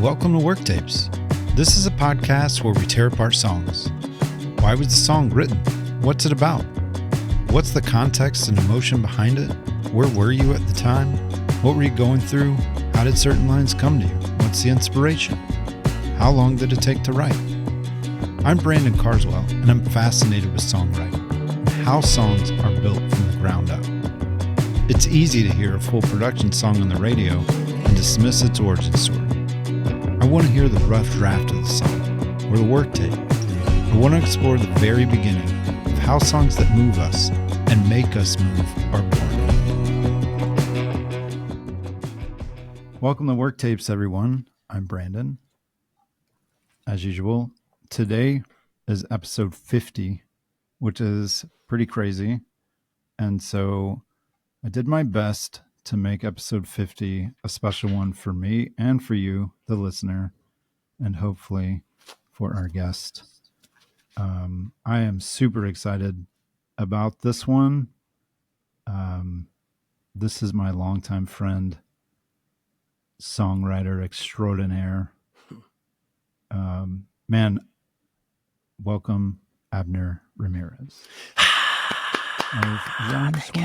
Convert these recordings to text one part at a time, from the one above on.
Welcome to Worktapes. This is a podcast where we tear apart songs. Why was the song written? What's it about? What's the context and emotion behind it? Where were you at the time? What were you going through? How did certain lines come to you? What's the inspiration? How long did it take to write? I'm Brandon Carswell, and I'm fascinated with songwriting and how songs are built from the ground up. It's easy to hear a full production song on the radio and dismiss its origin story. I want to hear the rough draft of the song, or the work tape. I want to explore the very beginning of how songs that move us and make us move are born. Welcome to Worktapes, everyone. I'm Brandon. As usual, today is episode 50, which is pretty crazy. And so I did my best to make episode 50 a special one for me and for you, the listener, and hopefully for our guest. I am super excited about this one. This is my longtime friend, songwriter extraordinaire. Man, welcome, Abner Ramirez. Thank you.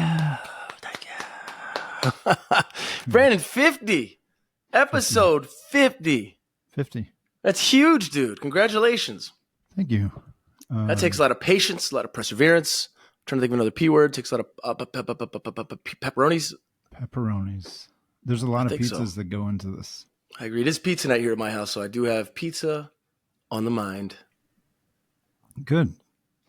Brandon, 50. Episode 50. 50. That's huge, dude. Congratulations. Thank you. That takes a lot of patience, a lot of perseverance. I'm trying to think of another P word. Takes a lot of pepperonis. Pepperonis. There's a lot of pizzas so. that go into this. I agree. It is pizza night here at my house, so I do have pizza on the mind. Good.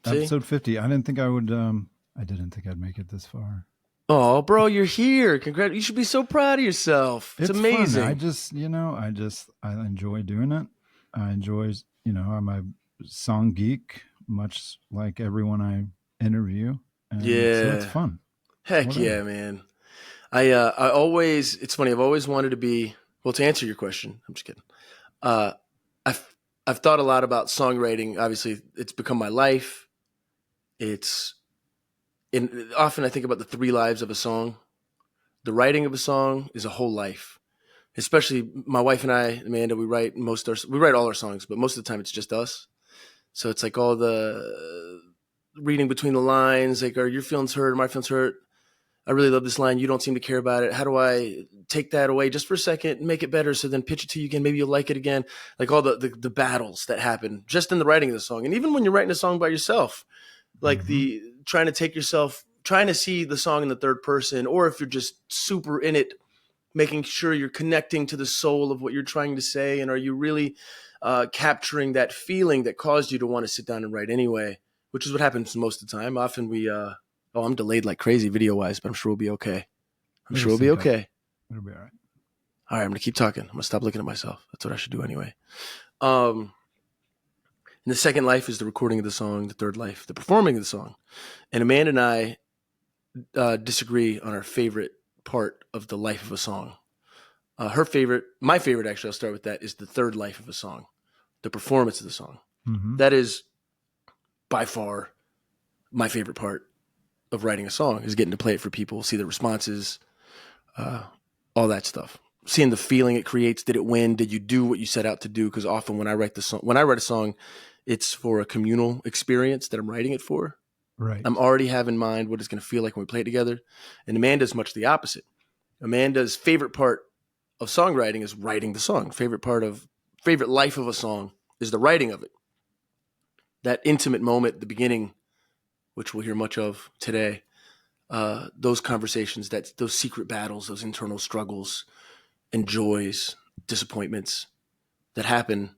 See? Episode 50. I didn't think I would. I didn't think I'd make it this far. Oh, bro, you're here. Congrats. You should be so proud of yourself. It's amazing. Fun. I enjoy doing it. I enjoy, I'm a song geek, much like everyone I interview. And yeah. So it's fun. Heck Whatever. Yeah, man. It's funny. I've always wanted to be, well, to answer your question, I'm just kidding. I've thought a lot about songwriting. Obviously, it's become my life. Often I think about the 3 lives of a song. The writing of a song is a whole life. Especially my wife and I, Amanda, we write all our songs, but most of the time it's just us. So it's like all the reading between the lines, like, are your feelings hurt? Are my feelings hurt? I really love this line. You don't seem to care about it. How do I take that away just for a second and make it better? So then pitch it to you again. Maybe you'll like it again. Like all the battles that happen just in the writing of the song. And even when you're writing a song by yourself, like trying to see the song in the third person, or if you're just super in it, making sure you're connecting to the soul of what you're trying to say. And are you really capturing that feeling that caused you to want to sit down and write anyway, which is what happens most of the time. Often I'm delayed like crazy video wise, but I'm sure we'll be okay. It'll be okay. It'll be all right. All right. I'm going to keep talking. I'm going to stop looking at myself. That's what I should do anyway. And the second life is the recording of the song. The third life, the performing of the song. And Amanda and I disagree on our favorite part of the life of a song. My favorite, actually, I'll start with that, is the third life of a song, the performance of the song. Mm-hmm. That is by far my favorite part of writing a song, is getting to play it for people, see the responses, all that stuff. Seeing the feeling it creates. Did it win? Did you do what you set out to do? Because often when I write a song, it's for a communal experience that I'm writing it for. Right. I'm already have in mind what it's going to feel like when we play it together. And Amanda's much the opposite. Amanda's favorite part of songwriting is writing the song. Favorite life of a song is the writing of it. That intimate moment at the beginning, which we'll hear much of today. Those conversations, those secret battles, those internal struggles and joys, disappointments that happen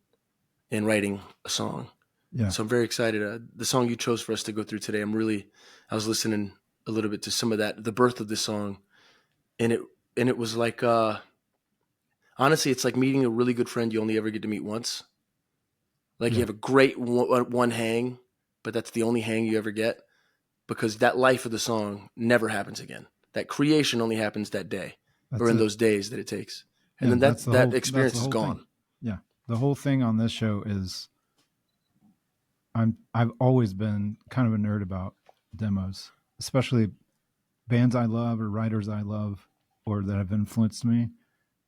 in writing a song. Yeah. So I'm very excited. The song you chose for us to go through today, I was listening a little bit to some of that, the birth of this song. And it was like, honestly, it's like meeting a really good friend you only ever get to meet once. Like You have a great one hang, but that's the only hang you ever get, because that life of the song never happens again. That creation only happens that day, or in those days that it takes. And then that experience is gone. Thing. Yeah. The whole thing on this show is I've always been kind of a nerd about demos, especially bands I love or writers I love or that have influenced me.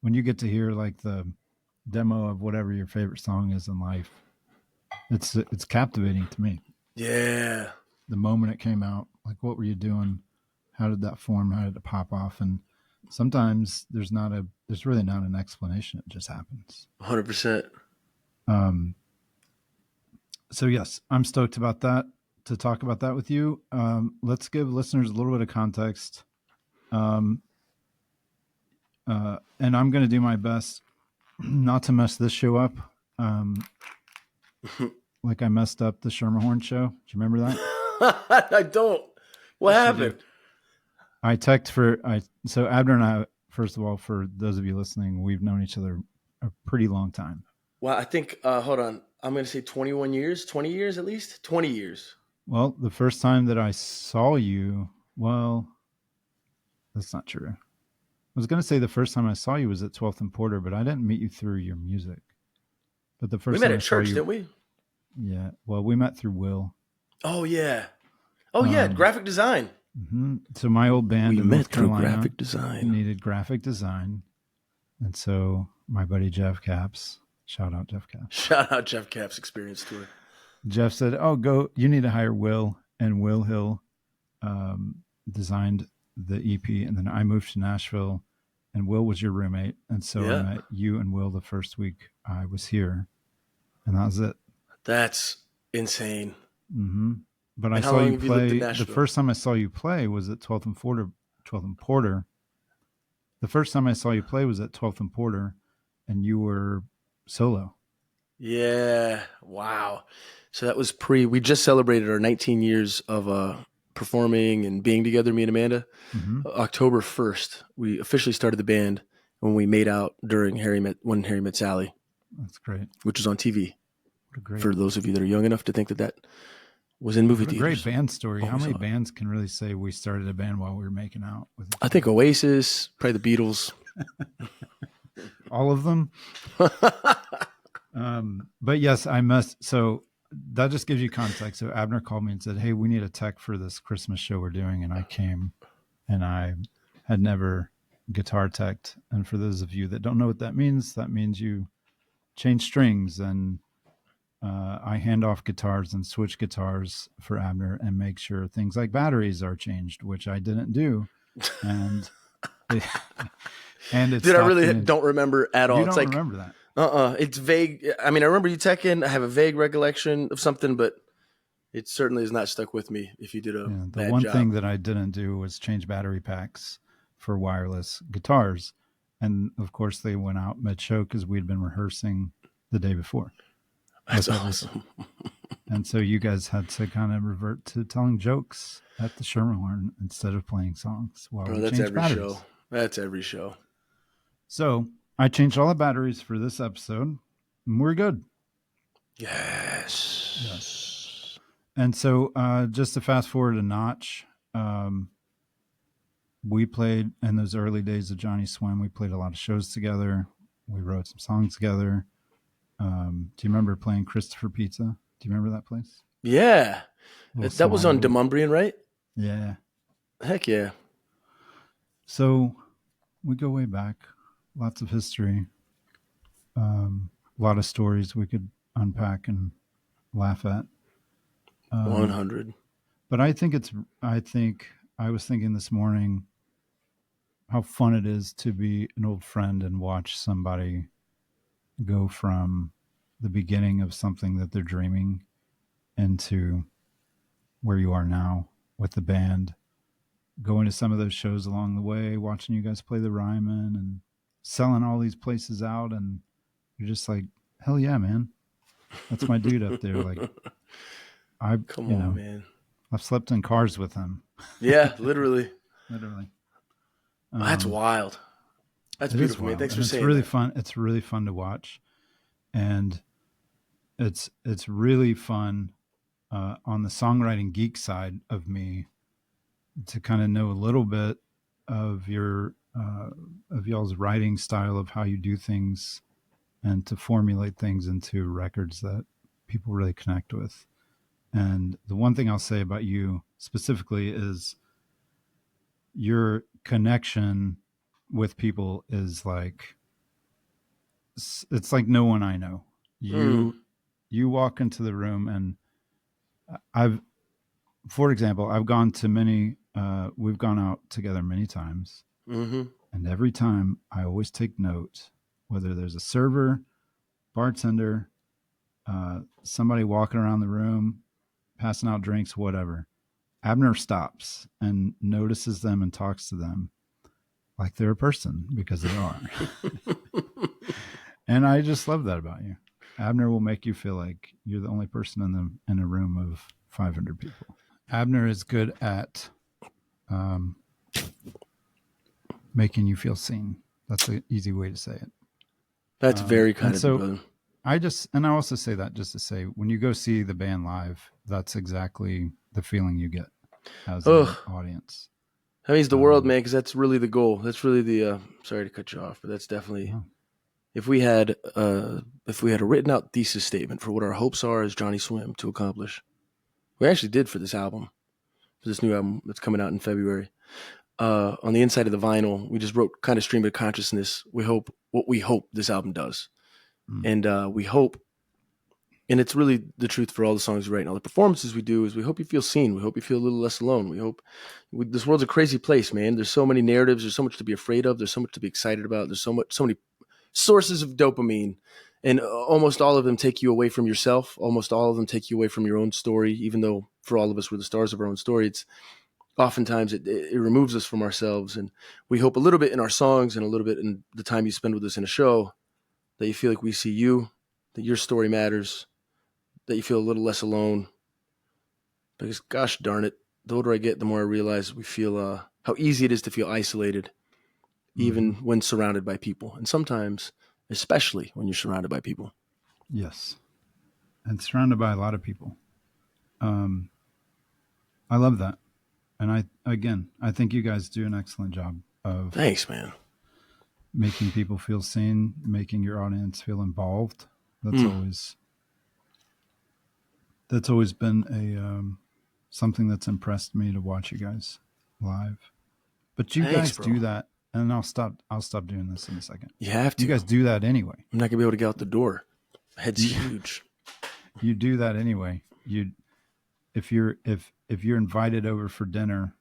When you get to hear like the demo of whatever your favorite song is in life. It's captivating to me. Yeah. The moment it came out, like, what were you doing? How did that form? How did it pop off? And sometimes there's really not an explanation. It just happens. 100%. So yes, I'm stoked about that, to talk about that with you. Let's give listeners a little bit of context. And I'm going to do my best not to mess this show up. Like I messed up the Schermerhorn show. Do you remember that? I don't. What happened? So Abner and I, first of all, for those of you listening, we've known each other a pretty long time. Well, I think, hold on. I'm going to say 21 years, 20 years at least, 20 years. Well, the first time that I saw you, well, that's not true. I was going to say the first time I saw you was at 12th and Porter, but I didn't meet you through your music. But the first we met time at church, didn't we? Yeah. Well, we met through Will. Oh, yeah. Oh, yeah. Graphic design. Mm-hmm. So my old band in North Carolina graphic design. Needed graphic design. And so my buddy Jeff Capps, shout out Jeff Capps Experience Tour. Jeff said, "Oh, you need to hire Will." And Will Hill designed the EP. And then I moved to Nashville, and Will was your roommate. And so I met you and Will the first week I was here. And that was it. That's insane. Mm-hmm. But I saw you play. The first time I saw you play was at 12th and Porter. The first time I saw you play was at 12th and Porter, and you were solo. Yeah. Wow. So that was we just celebrated our 19 years of performing and being together, me and Amanda. Mm-hmm. October 1st, we officially started the band when we made out during When Harry Met Sally. That's great. Which was on TV. For those of you that are young enough to think that was in movie theaters. Great band story. How many bands can really say we started a band while we were making out? I think Oasis, probably the Beatles. All of them? But yes, I must. So that just gives you context. So Abner called me and said, "Hey, we need a tech for this Christmas show we're doing." And I came, and I had never guitar teched. And for those of you that don't know what that means you change strings, and I hand off guitars and switch guitars for Abner and make sure things like batteries are changed, which I didn't do. And and I really don't remember at all. You don't remember that? It's vague. I mean, I remember you teching. I have a vague recollection of something, but it certainly is not stuck with me. If you did a bad one job. Thing that I didn't do was change battery packs for wireless guitars, and of course they went out mid-show because we'd been rehearsing the day before. That's awesome. And so you guys had to kind of revert to telling jokes at the Schermerhorn instead of playing songs. That's every show. That's every show. So I changed all the batteries for this episode, and we're good. Yes. And so just to fast forward a notch, we played in those early days of Johnnyswim. We played a lot of shows together. We wrote some songs together. Do you remember playing Christopher Pizza? Do you remember that place? Yeah. That was on Demumbrian, right? Yeah. Heck yeah. So we go way back. Lots of history. A lot of stories we could unpack and laugh at. 100. But I was thinking this morning how fun it is to be an old friend and watch somebody go from the beginning of something that they're dreaming into where you are now with the band, going to some of those shows along the way, watching you guys play the Ryman and selling all these places out. And you're just like, hell yeah, man. That's my dude up there. Like, Come on, man. I've slept in cars with him. Yeah, literally. Literally. That's wild. That's beautiful, man. Thanks for saying it's really that. fun. It's really fun to watch. And it's really fun on the songwriting geek side of me to kind of know a little bit of y'all's writing style, of how you do things, and to formulate things into records that people really connect with. And the one thing I'll say about you specifically is your connection with people is like it's like no one I know. Mm. You walk into the room, and for example, I've gone to many. We've gone out together many times, Mm-hmm. and every time I always take note, whether there's a server, bartender, somebody walking around the room, passing out drinks, whatever. Abner stops and notices them and talks to them like they're a person, because they are. And I just love that about you. Abner will make you feel like you're the only person in a room of 500 people. Abner is good at making you feel seen. That's an easy way to say it. That's very kind of you, brother. I also say that just to say, when you go see the band live, that's exactly the feeling you get as an audience. That means the world, man, because that's really the goal. That's really the. Sorry to cut you off, but that's definitely. Yeah. If we had a written out thesis statement for what our hopes are as Johnnyswim to accomplish, we actually did for this album, for this new album that's coming out in February. On the inside of the vinyl, we just wrote kind of stream of consciousness. We hope this album does, and we hope. And it's really the truth for all the songs we write and all the performances we do is we hope you feel seen. We hope you feel a little less alone. We hope this world's a crazy place, man. There's so many narratives. There's so much to be afraid of. There's so much to be excited about. There's so many sources of dopamine, and almost all of them take you away from yourself. Almost all of them take you away from your own story, even though for all of us, we're the stars of our own story. It's oftentimes it removes us from ourselves. And we hope a little bit in our songs and a little bit in the time you spend with us in a show that you feel like we see you, that your story matters, that you feel a little less alone. Because gosh darn it, the older I get, the more I realize we feel how easy it is to feel isolated, even when surrounded by people. And sometimes, especially when you're surrounded by people. Yes. And surrounded by a lot of people. I love that. And I think you guys do an excellent job of Thanks, man. Making people feel seen, making your audience feel involved. That's always been something that's impressed me to watch you guys live. But you guys do that, and I'll stop doing this in a second. You have to. You guys do that anyway. I'm not gonna be able to get out the door. My head's huge. You do that anyway. If you're invited over for dinner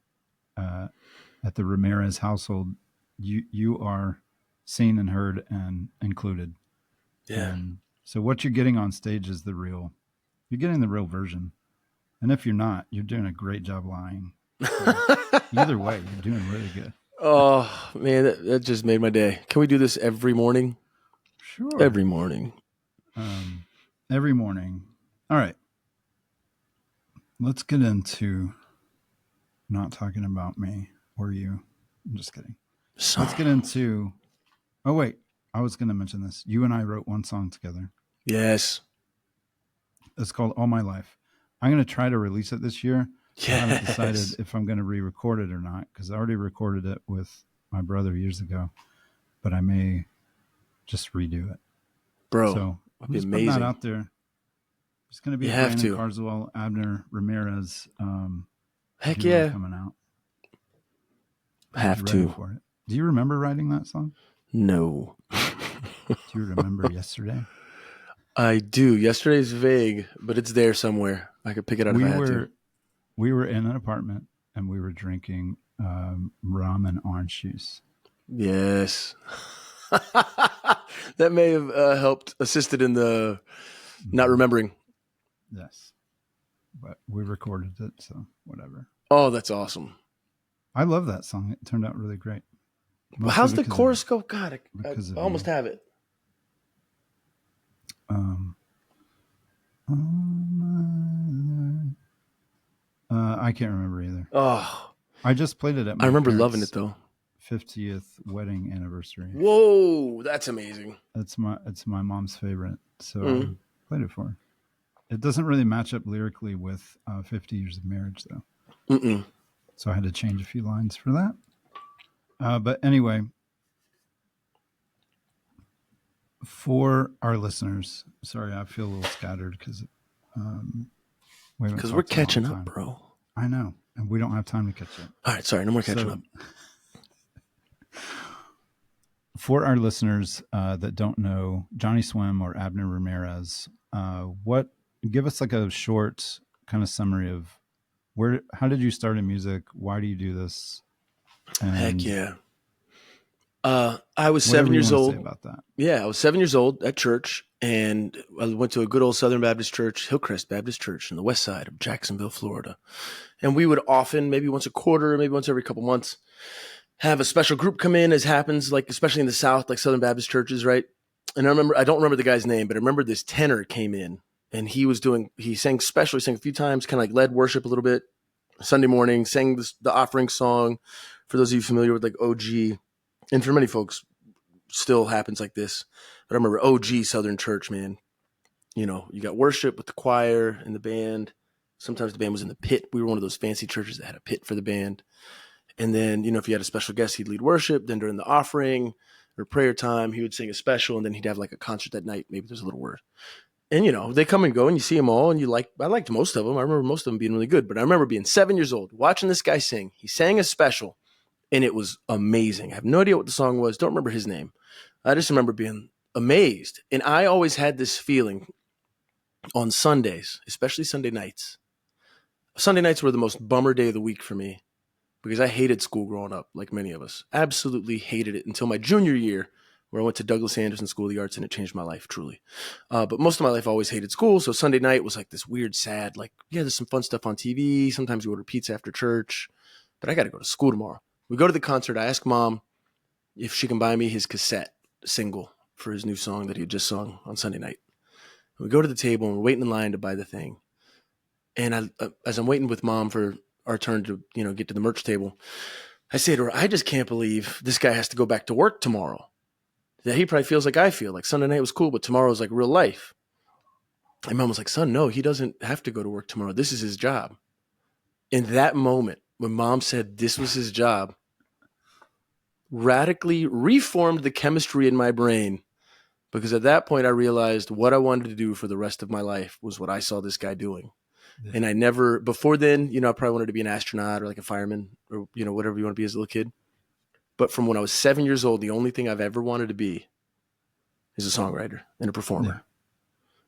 at the Ramirez household, you are seen and heard and included. Yeah. And so what you're getting on stage is you're getting the real version. And if you're not, you're doing a great job lying. So either way, you're doing really good. Oh man, that just made my day. Can we do this every morning? Sure. Every morning. Every morning. All right. Let's get into not talking about me or you. I'm just kidding. Let's get into... Oh, wait. I was going to mention this. You and I wrote one song together. Yes. It's called All My Life. I'm going to try to release it this year. Yes. I haven't decided if I'm going to re-record it or not, because I already recorded it with my brother years ago, but I may just redo it. Bro, so I'm just amazing. putting that out there. It's going to be Brandon Carswell, Abner Ramirez. Heck yeah. Coming out. Have to. For it. Do you remember writing that song? No. Do you remember yesterday? I do. Yesterday's vague, but it's there somewhere. I could pick it up if I had to. We were in an apartment and we were drinking rum and orange juice. Yes. That may have assisted in the not remembering. Yes. But we recorded it, so whatever. Oh, that's awesome. I love that song. It turned out really great. Well, how's the chorus go? God, I almost have it. I can't remember either. Oh, I just played it at my I remember loving it though. 50th wedding anniversary. Whoa, that's amazing. It's my mom's favorite, so I played it for her. It doesn't really match up lyrically with 50 years of marriage though. So I had to change a few lines for that. But anyway, for our listeners, sorry, I feel a little scattered because we're catching up, bro. I know, and we don't have time to catch up. All right, sorry, no more catching up. For our listeners that don't know Johnnyswim or Abner Ramirez, give us like a short kind of summary of how did you start in music? Why do you do this? And Heck yeah. I was whatever 7 you years want to say old. about that. Yeah, I was 7 years old at church, and I went to a good old Southern Baptist church, Hillcrest Baptist Church, in the west side of Jacksonville, Florida. And we would often, maybe once a quarter, maybe once every couple months, have a special group come in, as happens, like especially in the South, like Southern Baptist churches, right? And I don't remember the guy's name, but I remember this tenor came in, and he sang special, he sang a few times, kind of like led worship a little bit. Sunday morning, sang the offering song. For those of you familiar with like OG, and for many folks, still happens like this. But I remember OG Southern Church, man. You know, you got worship with the choir and the band. Sometimes the band was in the pit. We were one of those fancy churches that had a pit for the band. And then, you know, if you had a special guest, he'd lead worship. Then during the offering or prayer time, he would sing a special, and then he'd have like a concert that night. Maybe there's a little word. And, you know, they come and go, and you see them all, and I liked most of them. I remember most of them being really good. But I remember being 7 years old, watching this guy sing. He sang a special, and it was amazing. I have no idea what the song was. Don't remember his name. I just remember being amazed. And I always had this feeling on Sundays, especially Sunday nights. Sunday nights were the most bummer day of the week for me because I hated school growing up, like many of us. Absolutely hated it until my junior year, where I went to Douglas Anderson School of the Arts, and it changed my life, truly. But most of my life I always hated school, so Sunday night was like this weird, sad, like, yeah, there's some fun stuff on TV. Sometimes we order pizza after church, but I got to go to school tomorrow. We go to the concert. I ask Mom if she can buy me his cassette single for his new song that he had just sung on Sunday night. We go to the table, and we're waiting in line to buy the thing. And as I'm waiting with Mom for our turn to, you know, get to the merch table, I say to her, I just can't believe this guy has to go back to work tomorrow. That he probably feels like I feel. Like Sunday night was cool, but tomorrow's like real life. And Mom was like, son, no, he doesn't have to go to work tomorrow. This is his job. In that moment, when Mom said this was his job, radically reformed the chemistry in my brain, because at that point I realized what I wanted to do for the rest of my life was what I saw this guy doing. Yeah. And I never, before then, you know, I probably wanted to be an astronaut or like a fireman or, you know, whatever you want to be as a little kid. But from when I was 7 years old, the only thing I've ever wanted to be is a songwriter and a performer.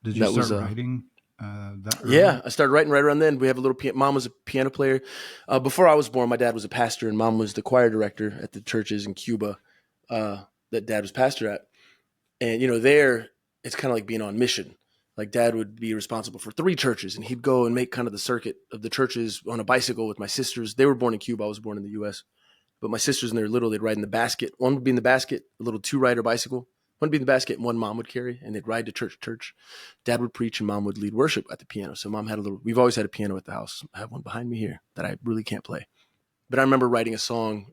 Yeah. Did you start writing that early? Yeah, I started writing right around then. We have a little Mom was a piano player. Before I was born, my dad was a pastor, and Mom was the choir director at the churches in Cuba that Dad was pastor at. And, you know, there, it's kind of like being on mission. Like Dad would be responsible for 3 churches, and he'd go and make kind of the circuit of the churches on a bicycle with my sisters. They were born in Cuba. I was born in the U.S. But my sisters, when they were little, they'd ride in the basket. One would be in the basket, a little 2-rider bicycle. One would be in the basket, and one Mom would carry, and they'd ride to church. Dad would preach, and Mom would lead worship at the piano. So Mom had we've always had a piano at the house. I have one behind me here that I really can't play. But I remember writing a song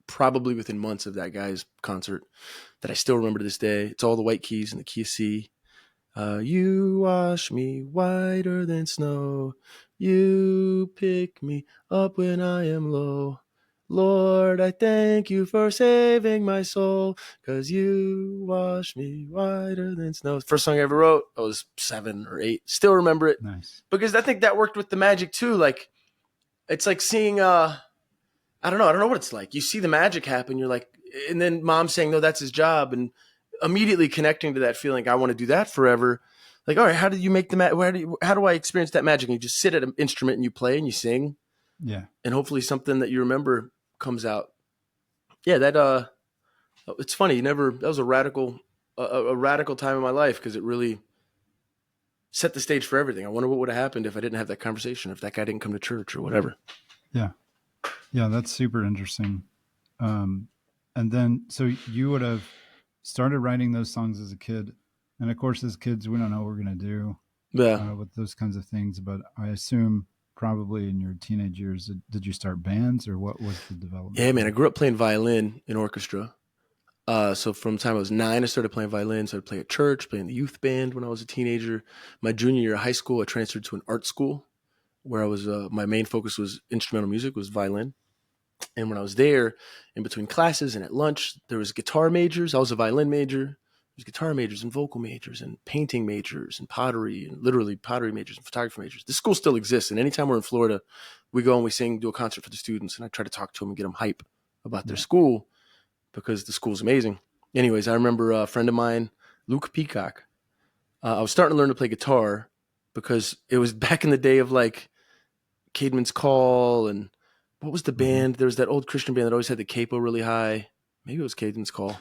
probably within months of that guy's concert that I still remember to this day. It's all the white keys in the key of C. You wash me whiter than snow. You pick me up when I am low. Lord, I thank you for saving my soul, 'cause you wash me whiter than snow. First song I ever wrote, I was 7 or 8. Still remember it. Nice. Because I think that worked with the magic too. Like, it's like seeing, I don't know what it's like. You see the magic happen. You're like, and then Mom saying, no, that's his job. And immediately connecting to that feeling, I want to do that forever. Like, all right, how do you make the how do I experience that magic? And you just sit at an instrument and you play and you sing. Yeah. And hopefully something that you remember comes out. Yeah, that it's funny. That was a radical time in my life, because it really set the stage for everything. I wonder what would have happened if I didn't have that conversation, if that guy didn't come to church or whatever. Yeah. Yeah, that's super interesting. And then, so you would have started writing those songs as a kid. And of course, as kids, we don't know what we're going to do with those kinds of things. But I assume probably in your teenage years, did you start bands, or what was the development? Yeah, man, I grew up playing violin in orchestra. So from the time I was 9, I started playing violin. So I'd play at church, play in the youth band when I was a teenager. My junior year of high school, I transferred to an art school where I was, my main focus was instrumental music, was violin. And when I was there, in between classes and at lunch, there was guitar majors. I was a violin major. There's guitar majors and vocal majors and painting majors and pottery, and literally pottery majors and photography majors. This school still exists. And anytime we're in Florida, we go and we sing, do a concert for the students. And I try to talk to them and get them hype about their school, because the school's amazing. anyways, I remember a friend of mine, Luke Peacock. I was starting to learn to play guitar because it was back in the day of like Caedmon's Call and what was the band? There was that old Christian band that always had the capo really high. Maybe it was Caedmon's Call.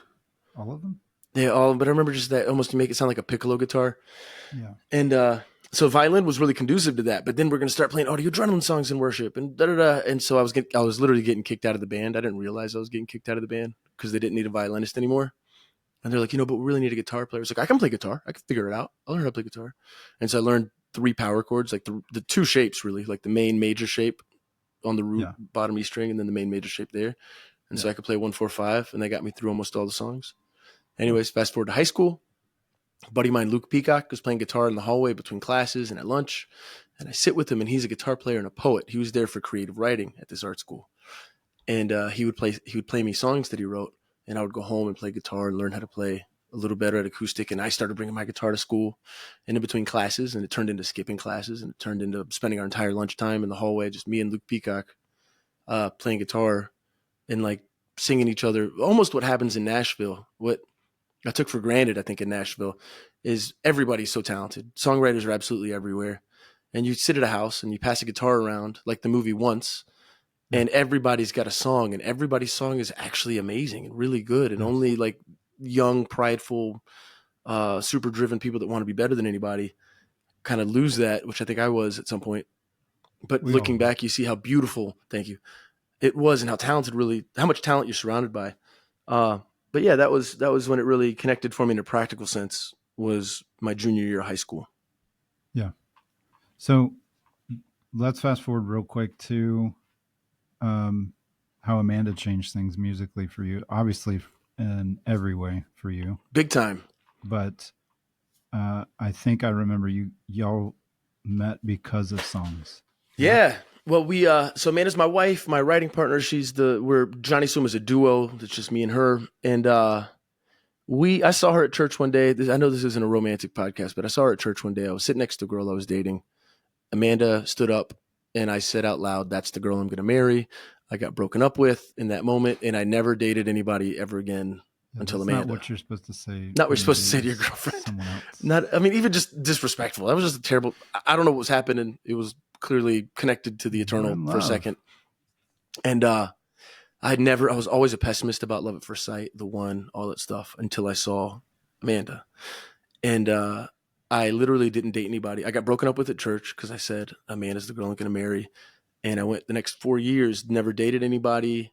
All of them? Yeah, all. But I remember just that almost to make it sound like a piccolo guitar. Yeah. And so violin was really conducive to that. But then we're going to start playing audio adrenaline songs in worship and da da da. And so I was literally getting kicked out of the band. I didn't realize I was getting kicked out of the band because they didn't need a violinist anymore. And they're like, but we really need a guitar player. It's like, I can play guitar. I can figure it out. I'll learn how to play guitar. And so I learned 3 power chords, like the 2 shapes really, like the main major shape on the root bottom E string and then the main major shape there. And so I could play 1, 4, 5, and they got me through almost all the songs. Anyways, fast forward to high school. A buddy of mine, Luke Peacock, was playing guitar in the hallway between classes and at lunch. And I sit with him, and he's a guitar player and a poet. He was there for creative writing at this art school. And he would play me songs that he wrote. And I would go home and play guitar and learn how to play a little better at acoustic. And I started bringing my guitar to school and in between classes, and it turned into skipping classes, and it turned into spending our entire lunchtime in the hallway, just me and Luke Peacock playing guitar and like singing each other. Almost what happens in Nashville, what I took for granted, I think, in Nashville, is everybody's so talented. Songwriters are absolutely everywhere. And you sit at a house and you pass a guitar around like the movie Once, and everybody's got a song, and everybody's song is actually amazing and really good. And only like young, prideful, super driven people that want to be better than anybody kind of lose that, which I think I was at some point. But looking back, you see how beautiful, thank you, it was, and how much talent you're surrounded by. But yeah, that was when it really connected for me in a practical sense, was my junior year of high school. Yeah. So let's fast forward real quick to how Amanda changed things musically for you, obviously in every way for you. Big time. But I think I remember y'all met because of songs. Yeah. Well, so Amanda's my wife, my writing partner. We're Johnnyswim is a duo. It's just me and her. And I saw her at church one day. I know this isn't a romantic podcast, but I saw her at church one day. I was sitting next to a girl I was dating. Amanda stood up and I said out loud, "That's the girl I'm going to marry." I got broken up with in that moment, and I never dated anybody ever again until Amanda. Not what you're supposed to say. Not what you're supposed to say to your girlfriend. Even just disrespectful. That was just a terrible. I don't know what was happening. It was clearly connected to the eternal for a second. And I was always a pessimist about love at first sight, the one, all that stuff, until I saw Amanda. And I literally didn't date anybody. I got broken up with at church because I said, Amanda's the girl I'm going to marry. And I went the next 4 years, never dated anybody.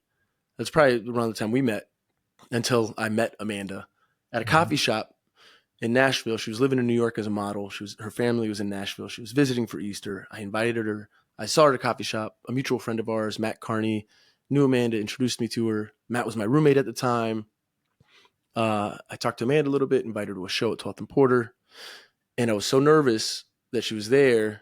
That's probably around the time we met, until I met Amanda at a coffee shop in Nashville. She was living in New York as a model. Her family was in Nashville. She was visiting for Easter. I invited her. I saw her at a coffee shop. A mutual friend of ours, Matt Carney, knew Amanda, introduced me to her. Matt was my roommate at the time. I talked to Amanda a little bit, invited her to a show at 12th and Porter. And I was so nervous that she was there.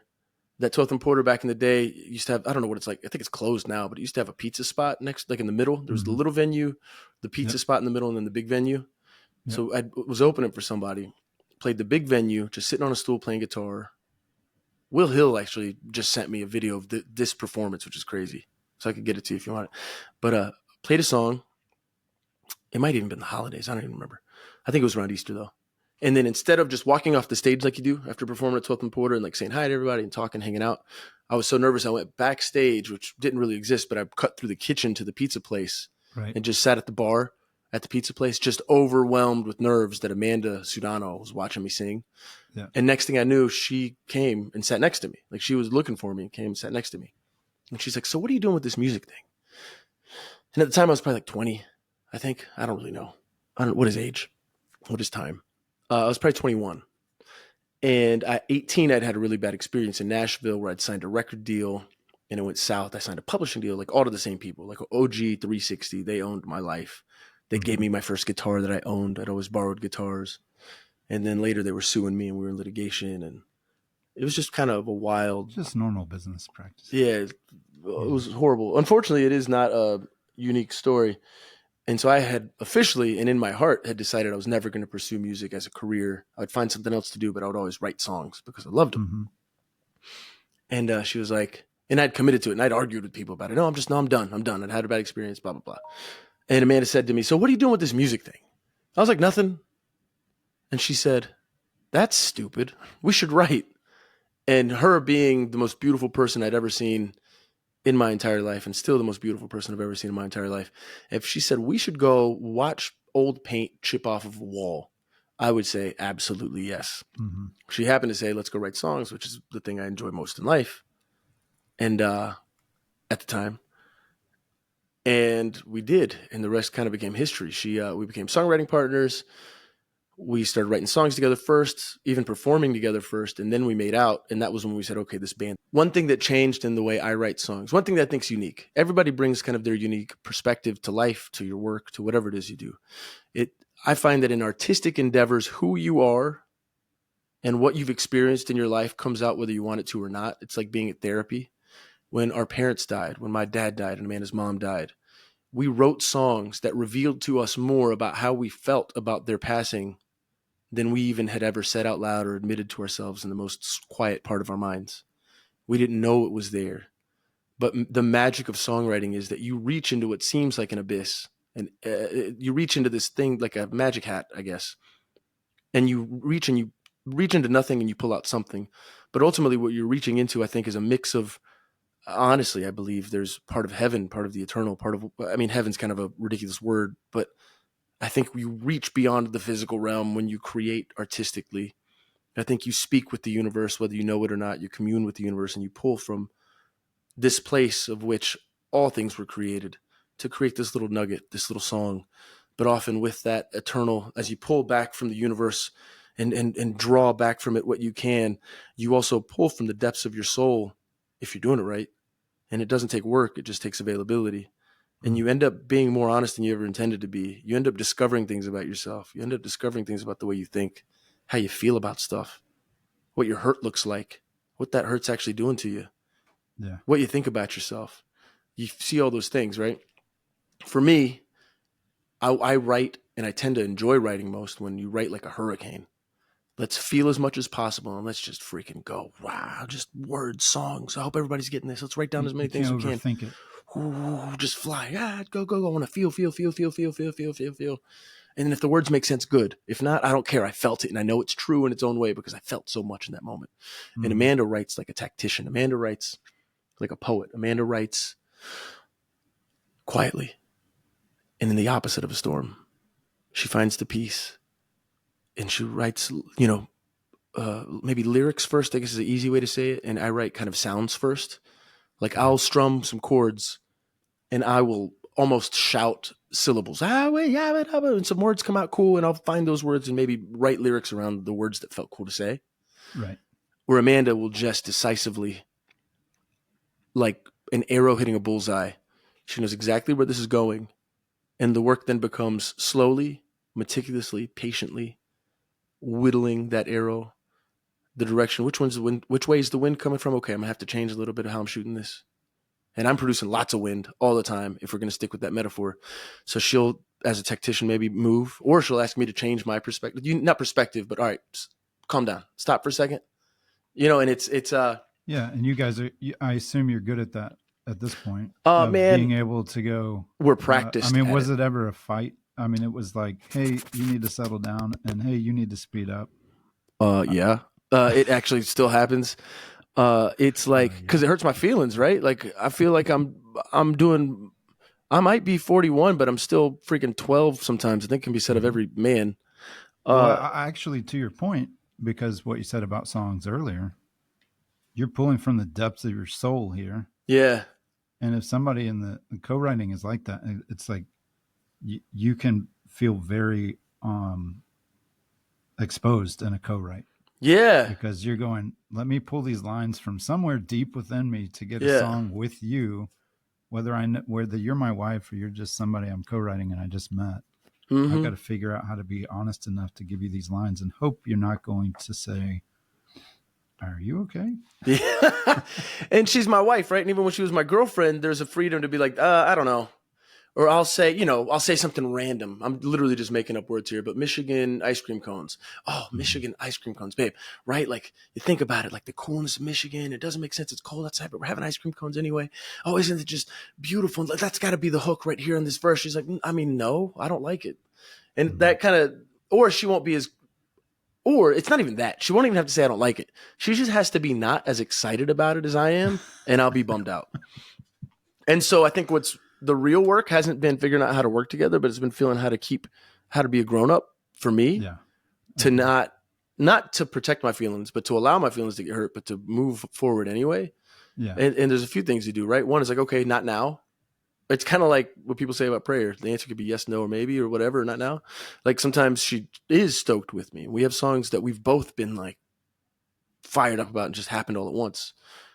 That 12th and Porter back in the day used to have, I don't know what it's like. I think it's closed now, but it used to have a pizza spot next, like in the middle. There was the little venue, the pizza spot in the middle, and then the big venue. Yep. So I was opening for somebody, played the big venue, just sitting on a stool playing guitar. Will Hill actually just sent me a video of this performance, which is crazy. So I could get it to you if you want it. But played a song. It might even been the holidays. I don't even remember. I think it was around Easter though. And then instead of just walking off the stage like you do after performing at 12th and Porter and like saying hi to everybody and talking, hanging out, I was so nervous. I went backstage, which didn't really exist, but I cut through the kitchen to the pizza place and just sat at the bar at the pizza place, just overwhelmed with nerves that Amanda Sudano was watching me sing. Yeah. And next thing I knew, she came and sat next to me. Like she was looking for me and came and sat next to me. And she's like, "So what are you doing with this music thing?" And at the time I was probably like 20, I think. I don't really know. What is age? What is time? I was probably 21. And at 18, I'd had a really bad experience in Nashville where I'd signed a record deal and it went south. I signed a publishing deal, like all to the same people, like OG 360. They owned my life. They gave me my first guitar that I owned. I'd always borrowed guitars. And then later they were suing me and we were in litigation. And it was just kind of a wild. Just normal business practice. Yeah, it was horrible. Unfortunately, it is not a unique story. And so I had officially, and in my heart, had decided I was never going to pursue music as a career. I would find something else to do, but I would always write songs because I loved them. And she was like, and I'd committed to it, and I'd argued with people about it. I'm done. I'd had a bad experience, blah, blah, blah. And Amanda said to me, "So what are you doing with this music thing?" I was like, nothing. And she said, that's stupid. We should write. And her being the most beautiful person I'd ever seen in my entire life, and still the most beautiful person I've ever seen in my entire life, if she said we should go watch old paint chip off of a wall, I would say absolutely yes. Mm-hmm. She happened to say, let's go write songs, which is the thing I enjoy most in life. And at the time. And we did, and the rest kind of became history. We became songwriting partners. We started writing songs together first, even performing together first, and then we made out. And that was when we said, okay, this band. One thing that changed in the way I write songs, one thing that I think is unique. Everybody brings kind of their unique perspective to life, to your work, to whatever it is you do. I find that in artistic endeavors, who you are and what you've experienced in your life comes out whether you want it to or not. It's like being at therapy. When our parents died, when my dad died and Amanda's mom died, we wrote songs that revealed to us more about how we felt about their passing than we even had ever said out loud or admitted to ourselves in the most quiet part of our minds. We didn't know it was there. But the magic of songwriting is that you reach into what seems like an abyss, and you reach into this thing like a magic hat, I guess, and you reach into nothing and you pull out something. But ultimately what you're reaching into, I think, is a mix of, honestly, I believe there's part of heaven, part of the eternal, heaven's kind of a ridiculous word, but I think you reach beyond the physical realm when you create artistically. I think you speak with the universe, whether you know it or not. You commune with the universe and you pull from this place of which all things were created to create this little nugget, this little song. But often with that eternal, as you pull back from the universe and draw back from it what you can, you also pull from the depths of your soul if you're doing it right. And it doesn't take work. It just takes availability. And you end up being more honest than you ever intended to be. You end up discovering things about yourself. You end up discovering things about the way you think, how you feel about stuff, what your hurt looks like, what that hurt's actually doing to you, what you think about yourself. You see all those things, right? For me, I write, and I tend to enjoy writing most when you write like a hurricane. Let's feel as much as possible, and let's just freaking go. Wow, just words, songs. I hope everybody's getting this. Let's write down as many things as we can. Overthink it. Ooh, just fly. Go. I want to feel. And then if the words make sense, good. If not, I don't care. I felt it, and I know it's true in its own way because I felt so much in that moment. And Amanda writes like a tactician. Amanda writes like a poet. Amanda writes quietly. And in the opposite of a storm, she finds the peace. And she writes, maybe lyrics first, I guess is the easy way to say it. And I write kind of sounds first. Like I'll strum some chords and I will almost shout syllables. And some words come out cool, and I'll find those words and maybe write lyrics around the words that felt cool to say. Right. Where Amanda will just decisively, like an arrow hitting a bullseye. She knows exactly where this is going. And the work then becomes slowly, meticulously, patiently whittling that arrow, the direction. Which way is the wind coming from? Okay, I'm gonna have to change a little bit of how I'm shooting this. And I'm producing lots of wind all the time, if we're gonna stick with that metaphor. So she'll, as a tactician, maybe move, or she'll ask me to change my perspective. Not perspective, but all right, calm down, stop for a second. And it's yeah. And you guys I assume you're good at that at this point. Man, being able to go. We're practiced. Was it ever a fight? It was like, hey, you need to settle down, and hey, you need to speed up. Yeah. It actually still happens. It's like, because it hurts my feelings, right? Like I feel like I might be 41, but I'm still freaking 12 sometimes. I think can be said of every man. Actually, to your point, because what you said about songs earlier, you're pulling from the depths of your soul here. Yeah. And if somebody in the co-writing is like that, it's like you can feel very exposed in a co-write. Yeah. Because you're going, let me pull these lines from somewhere deep within me to get a song with you, whether you're my wife or you're just somebody I'm co-writing and I just met. I've got to figure out how to be honest enough to give you these lines and hope you're not going to say, are you okay? Yeah. And she's my wife, right? And even when she was my girlfriend, there's a freedom to be like, I don't know. Or I'll say something random. I'm literally just making up words here, but Michigan ice cream cones. Oh, Michigan ice cream cones, babe. Right? Like, you think about it, like the coolness of Michigan. It doesn't make sense. It's cold outside, but we're having ice cream cones anyway. Oh, isn't it just beautiful? That's got to be the hook right here in this verse. She's like, I mean, no, I don't like it. And that kind of, or she won't be as, or it's not even that. She won't even have to say, I don't like it. She just has to be not as excited about it as I am, and I'll be bummed out. And so I think the real work hasn't been figuring out how to work together, but it's been feeling how to be a grown up for me. Yeah. To not to protect my feelings, but to allow my feelings to get hurt, but to move forward anyway. Yeah. And there's a few things you do, right? One is like, okay, not now. It's kind of like what people say about prayer. The answer could be yes, no, or maybe, or whatever, not now. Like sometimes she is stoked with me. We have songs that we've both been like fired up about and just happened all at once.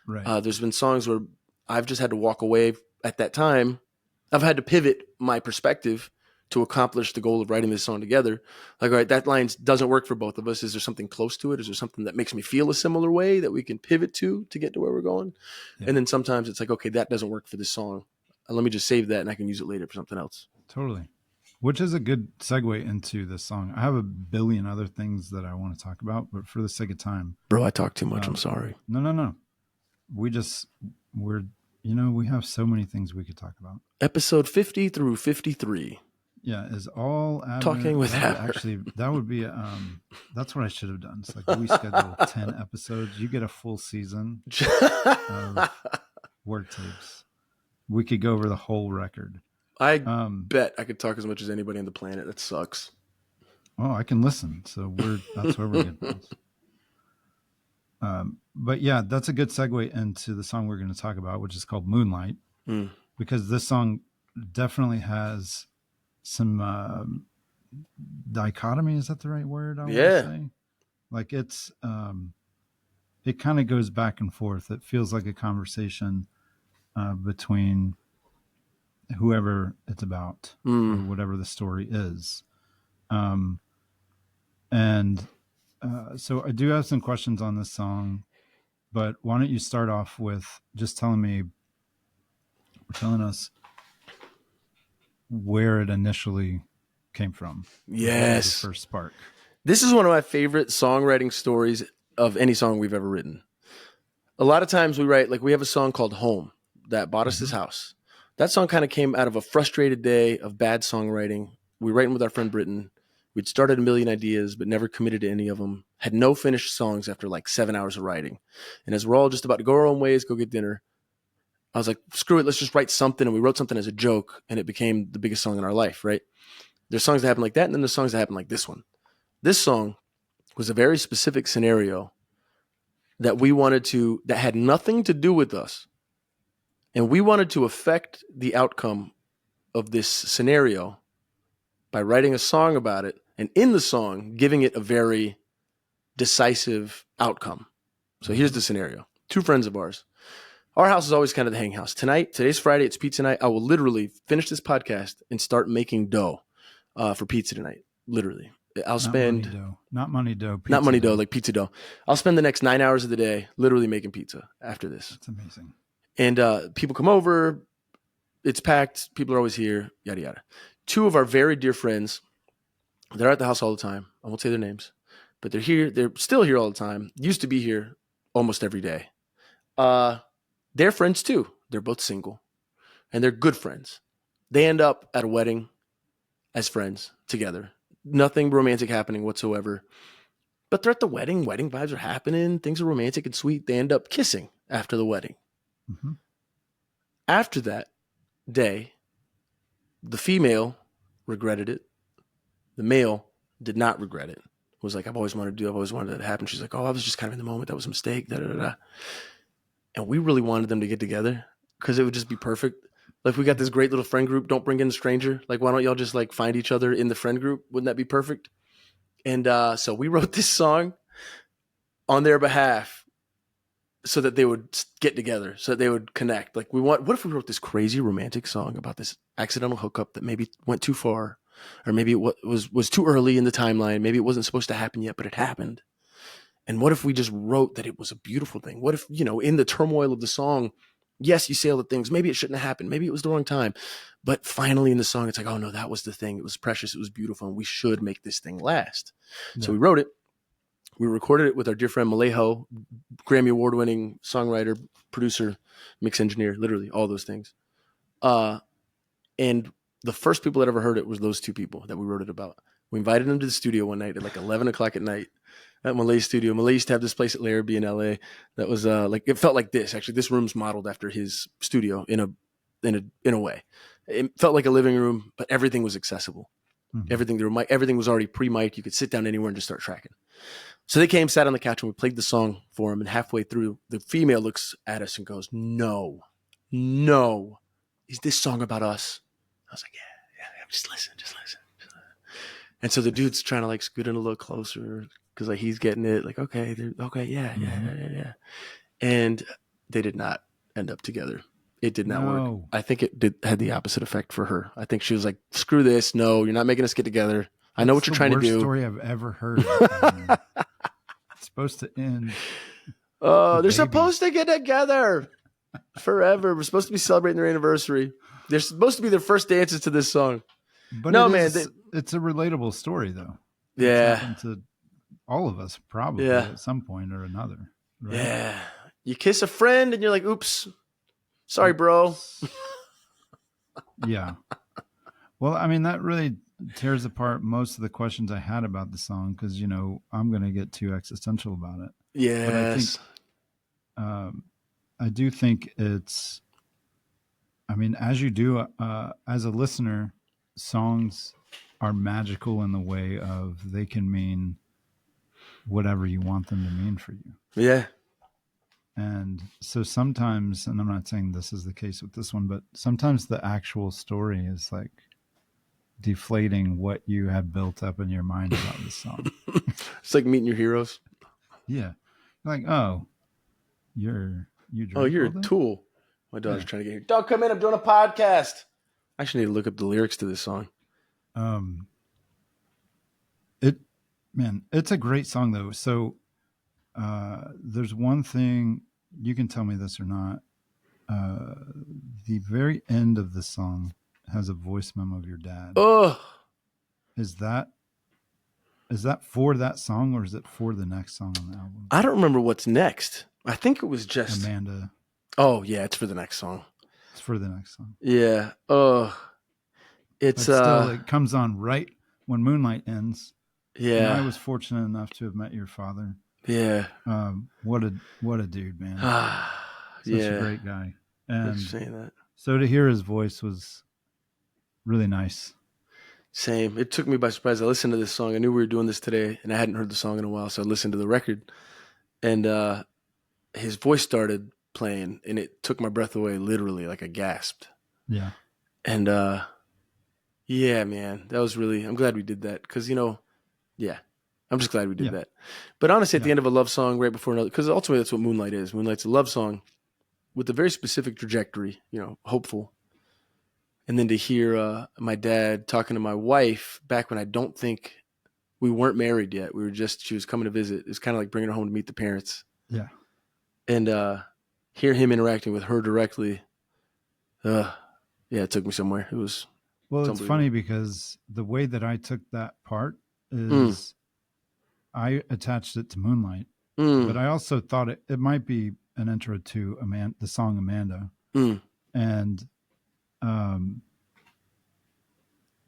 Right. There's been songs where I've just had to walk away at that time. I've had to pivot my perspective to accomplish the goal of writing this song together. Like, all right, that line doesn't work for both of us. Is there something close to it? Is there something that makes me feel a similar way that we can pivot to get to where we're going? Yeah. And then sometimes it's like, okay, that doesn't work for this song. Let me just save that and I can use it later for something else. Totally. Which is a good segue into this song. I have a billion other things that I want to talk about, but for the sake of time. Bro, I talk too much. I'm sorry. No. We have so many things we could talk about. Episode 50 through 53. Yeah, is all Abner, talking with Abner. Actually, that would be that's what I should have done. It's like we schedule 10 episodes. You get a full season of Worktapes. We could go over the whole record. I bet I could talk as much as anybody on the planet. That sucks. Oh, I can listen. So that's where we're good. But yeah, that's a good segue into the song we're going to talk about, which is called Moonlight, because this song definitely has some dichotomy. Is that the right word? I want to say? Like it kind of goes back and forth. It feels like a conversation between whoever it's about or whatever the story is. So I do have some questions on this song, but why don't you start off with just telling us where it initially came from. Yes. The first spark. This is one of my favorite songwriting stories of any song we've ever written. A lot of times we write, like we have a song called Home that bought us this house. That song kind of came out of a frustrated day of bad songwriting. We were writing with our friend Britton. We'd started a million ideas, but never committed to any of them. Had no finished songs after like 7 hours of writing. And as we're all just about to go our own ways, go get dinner, I was like, screw it, let's just write something. And we wrote something as a joke, and it became the biggest song in our life, right? There's songs that happen like that, and then there's songs that happen like this one. This song was a very specific scenario that that had nothing to do with us. And we wanted to affect the outcome of this scenario by writing a song about it, and in the song, giving it a very decisive outcome. So here's the scenario. Two friends of ours. Our house is always kind of the hang house. Today's Friday, it's pizza night. I will literally finish this podcast and start making dough for pizza tonight. Literally. I'll spend... Not money dough. Not money dough, like pizza dough. I'll spend the next 9 hours of the day literally making pizza after this. That's amazing. And people come over. It's packed. People are always here, yada, yada. Two of our very dear friends, they're at the house all the time. I won't say their names, but they're here. They're still here all the time. Used to be here almost every day. They're friends too. They're both single, and they're good friends. They end up at a wedding as friends together. Nothing romantic happening whatsoever. But they're at the wedding. Wedding vibes are happening. Things are romantic and sweet. They end up kissing after the wedding. Mm-hmm. After that day, the female regretted it. The male did not regret it. Was like, I've always wanted that to happen. She's like, oh, I was just kind of in the moment. That was a mistake. Da, da, da, da. And we really wanted them to get together because it would just be perfect. Like, we got this great little friend group. Don't bring in a stranger. Like, why don't y'all just like find each other in the friend group? Wouldn't that be perfect? And so we wrote this song on their behalf so that they would get together, so that they would connect. Like, what if we wrote this crazy romantic song about this accidental hookup that maybe went too far, or maybe it was too early in the timeline. Maybe it wasn't supposed to happen yet, but it happened. And what if we just wrote that it was a beautiful thing? What if, in the turmoil of the song, yes, you say all the things. Maybe it shouldn't have happened. Maybe it was the wrong time. But finally in the song, it's like, oh no, that was the thing. It was precious. It was beautiful. And we should make this thing last. Yeah. So we wrote it. We recorded it with our dear friend Malejo, Grammy Award-winning songwriter, producer, mix engineer, literally all those things. And the first people that ever heard it was those two people that we wrote it about. We invited them to the studio one night at like 11 o'clock at night at Malay's studio. Malay used to have this place at Larrabee in LA that was like, it felt like this. Actually, this room's modeled after his studio in a way. It felt like a living room, but everything was accessible. Mm-hmm. Everything was already pre-mic'd. You could sit down anywhere and just start tracking. So they came, sat on the couch, and we played the song for them. And halfway through, the female looks at us and goes, no, is this song about us? I was like, yeah, just listen. And so the dude's trying to like scoot in a little closer because like he's getting it. Like, okay, yeah. And they did not end up together. It did not work. I think it had the opposite effect for her. I think she was like, screw this. No, you're not making us get together. I know what you're trying to do. That's the worst story I've ever heard. It's supposed to end. Oh, they're supposed to get together forever. We're supposed to be celebrating their anniversary. They're supposed to be their first dances to this song. But no, man, it's a relatable story, though. Yeah. It's happened to all of us probably at some point or another. Right? Yeah. You kiss a friend and you're like, oops, sorry, bro. Yeah. Well, I mean, that really tears apart most of the questions I had about the song because, I'm going to get too existential about it. Yes. But I do think it's, as you do, as a listener, songs are magical in the way of they can mean whatever you want them to mean for you. Yeah. And so sometimes, and I'm not saying this is the case with this one, but sometimes the actual story is like deflating what you have built up in your mind about this song. It's like meeting your heroes. Yeah. Like, oh, you you're a tool. My daughter's trying to get here. Dog, come in. I'm doing a podcast. I actually need to look up the lyrics to this song. It's a great song though. So there's one thing, you can tell me this or not. The very end of the song has a voice memo of your dad. Oh, is that for that song or is it for the next song on the album? I don't remember what's next. I think it was just Amanda. Oh yeah, it's for the next song. It's for the next song. Yeah. It's still, it comes on right when Moonlight ends. Yeah. And I was fortunate enough to have met your father. Yeah. What a dude, man. Such a great guy. And thanks for saying that. So to hear his voice was really nice. Same. It took me by surprise. I listened to this song. I knew we were doing this today, and I hadn't heard the song in a while, so I listened to the record. And his voice started playing, and it took my breath away, literally, like I gasped. Yeah. And yeah, man, that was really. I'm glad we did that because I'm just glad we did that. But honestly, at the end of a love song, right before another, because ultimately that's what Moonlight is. Moonlight's a love song with a very specific trajectory, hopeful. And then to hear my dad talking to my wife back when I don't think we weren't married yet. She was coming to visit. It's kind of like bringing her home to meet the parents. Yeah. And hear him interacting with her directly. It took me somewhere. It was. Well, it's funny because the way that I took that part is I attached it to Moonlight, but I also thought it might be an intro to the song Amanda. And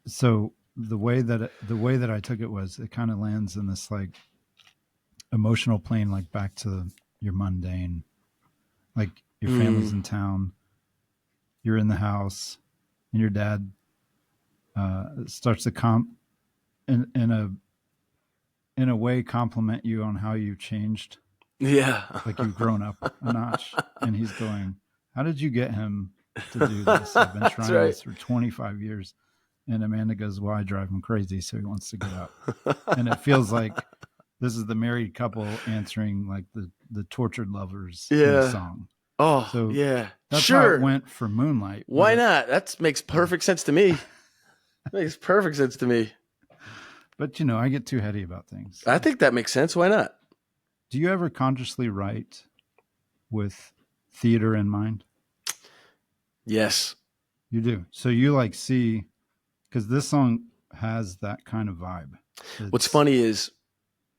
so the way that I took it was it kind of lands in this like emotional plane, like back to your mundane, like your family's in town, you're in the house, and your dad starts to in a way compliment you on how you changed. Yeah. Like you've grown up a notch. And he's going, how did you get him to do this? I've been trying this for 25 years. And Amanda goes, well, I drive him crazy, so he wants to get out. And it feels like this is the married couple answering like the tortured lovers in the song. Oh, so yeah. That's how it went for Moonlight. Why not? That makes perfect sense to me. Makes perfect sense to me. But, I get too heady about things. I think that makes sense. Why not? Do you ever consciously write with theater in mind? Yes. You do. So you like see, because this song has that kind of vibe. What's funny is,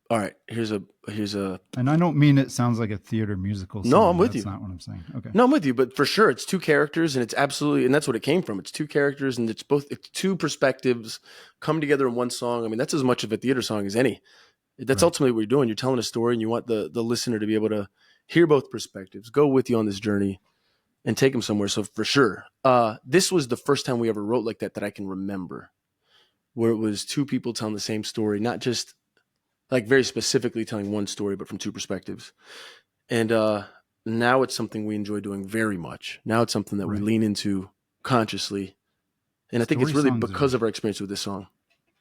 all right, here's a, and I don't mean it sounds like a theater musical song. No, I'm with That's you. not what I'm saying. Okay. No, I'm with you, but for sure it's two characters, and it's absolutely, and that's what it came from. It's two characters, and it's two perspectives come together in one song. I mean, that's as much of a theater song as any. That's Right. ultimately what you're doing. You're telling a story, and you want the listener to be able to hear both perspectives, go with you on this journey, and take them somewhere. So for sure, this was the first time we ever wrote like that I can remember, where it was two people telling the same story, not just like very specifically telling one story, but from two perspectives. And now it's something we enjoy doing very much. Now it's something that we lean into consciously. And I think it's really because of our experience with this song.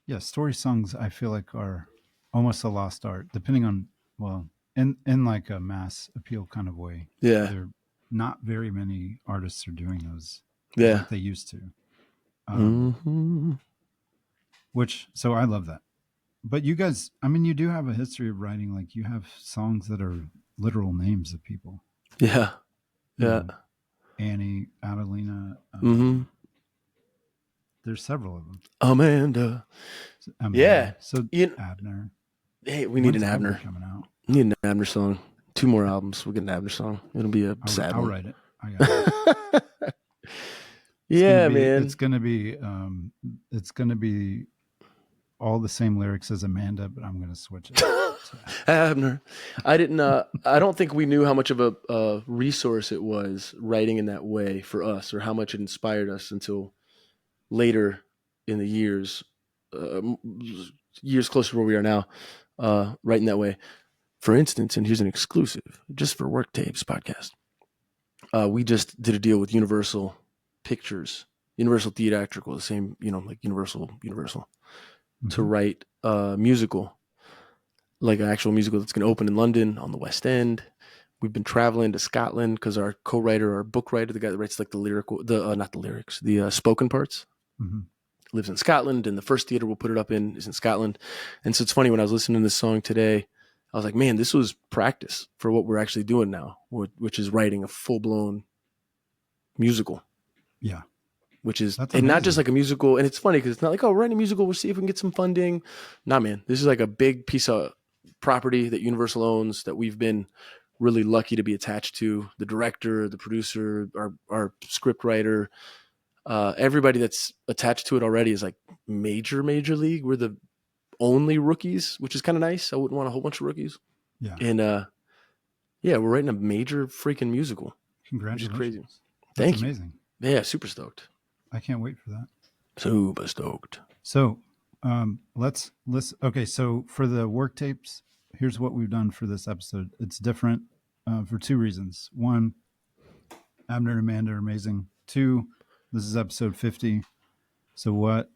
Yeah, story songs I feel like are almost a lost art, depending on, well, in like a mass appeal kind of way. Yeah. There not very many artists are doing those like they used to. Which, so I love that. But you guys, I mean, you do have a history of writing, like you have songs that are literal names of people. Yeah. Yeah. Annie, Adelina. There's several of them. Amanda. Yeah. So Abner. Hey, we need an Abner coming out. We need an Abner song. 2 more albums. We'll get an Abner song. It'll be a sad one. I'll write it. I got it. Man. It's gonna be all the same lyrics as Amanda, but I'm gonna switch it. Abner. I don't think we knew how much of a resource it was writing in that way for us, or how much it inspired us until later in the years closer to where we are now, writing that way. For instance, and here's an exclusive just for Worktapes podcast. We just did a deal with Universal Pictures, Universal Theatrical, the same, like Universal, to write a musical, like an actual musical that's going to open in London on the West End. We've been traveling to Scotland because our co-writer, our book writer, the guy that writes like the spoken parts, lives in Scotland, and the first theater we'll put it up in is in Scotland. And so it's funny, when I was listening to this song today, I was like, man, this was practice for what we're actually doing now, which is writing a full-blown musical. Yeah. Which is, and not just like a musical. And it's funny because it's not like, oh, we're writing a musical, we'll see if we can get some funding. Nah, man, this is like a big piece of property that Universal owns that we've been really lucky to be attached to. The director, the producer, our script writer, everybody that's attached to it already is like major league. We're the only rookies, which is kind of nice. I wouldn't want a whole bunch of rookies. Yeah. And we're writing a major freaking musical. Congratulations. Which is crazy. Thank you. Amazing. Yeah, super stoked. I can't wait for that. Super stoked. So let's listen. Okay, so for the Worktapes, here's what we've done for this episode. It's different for 2 reasons. 1, Abner and Amanda are amazing. 2, this is episode 50. So what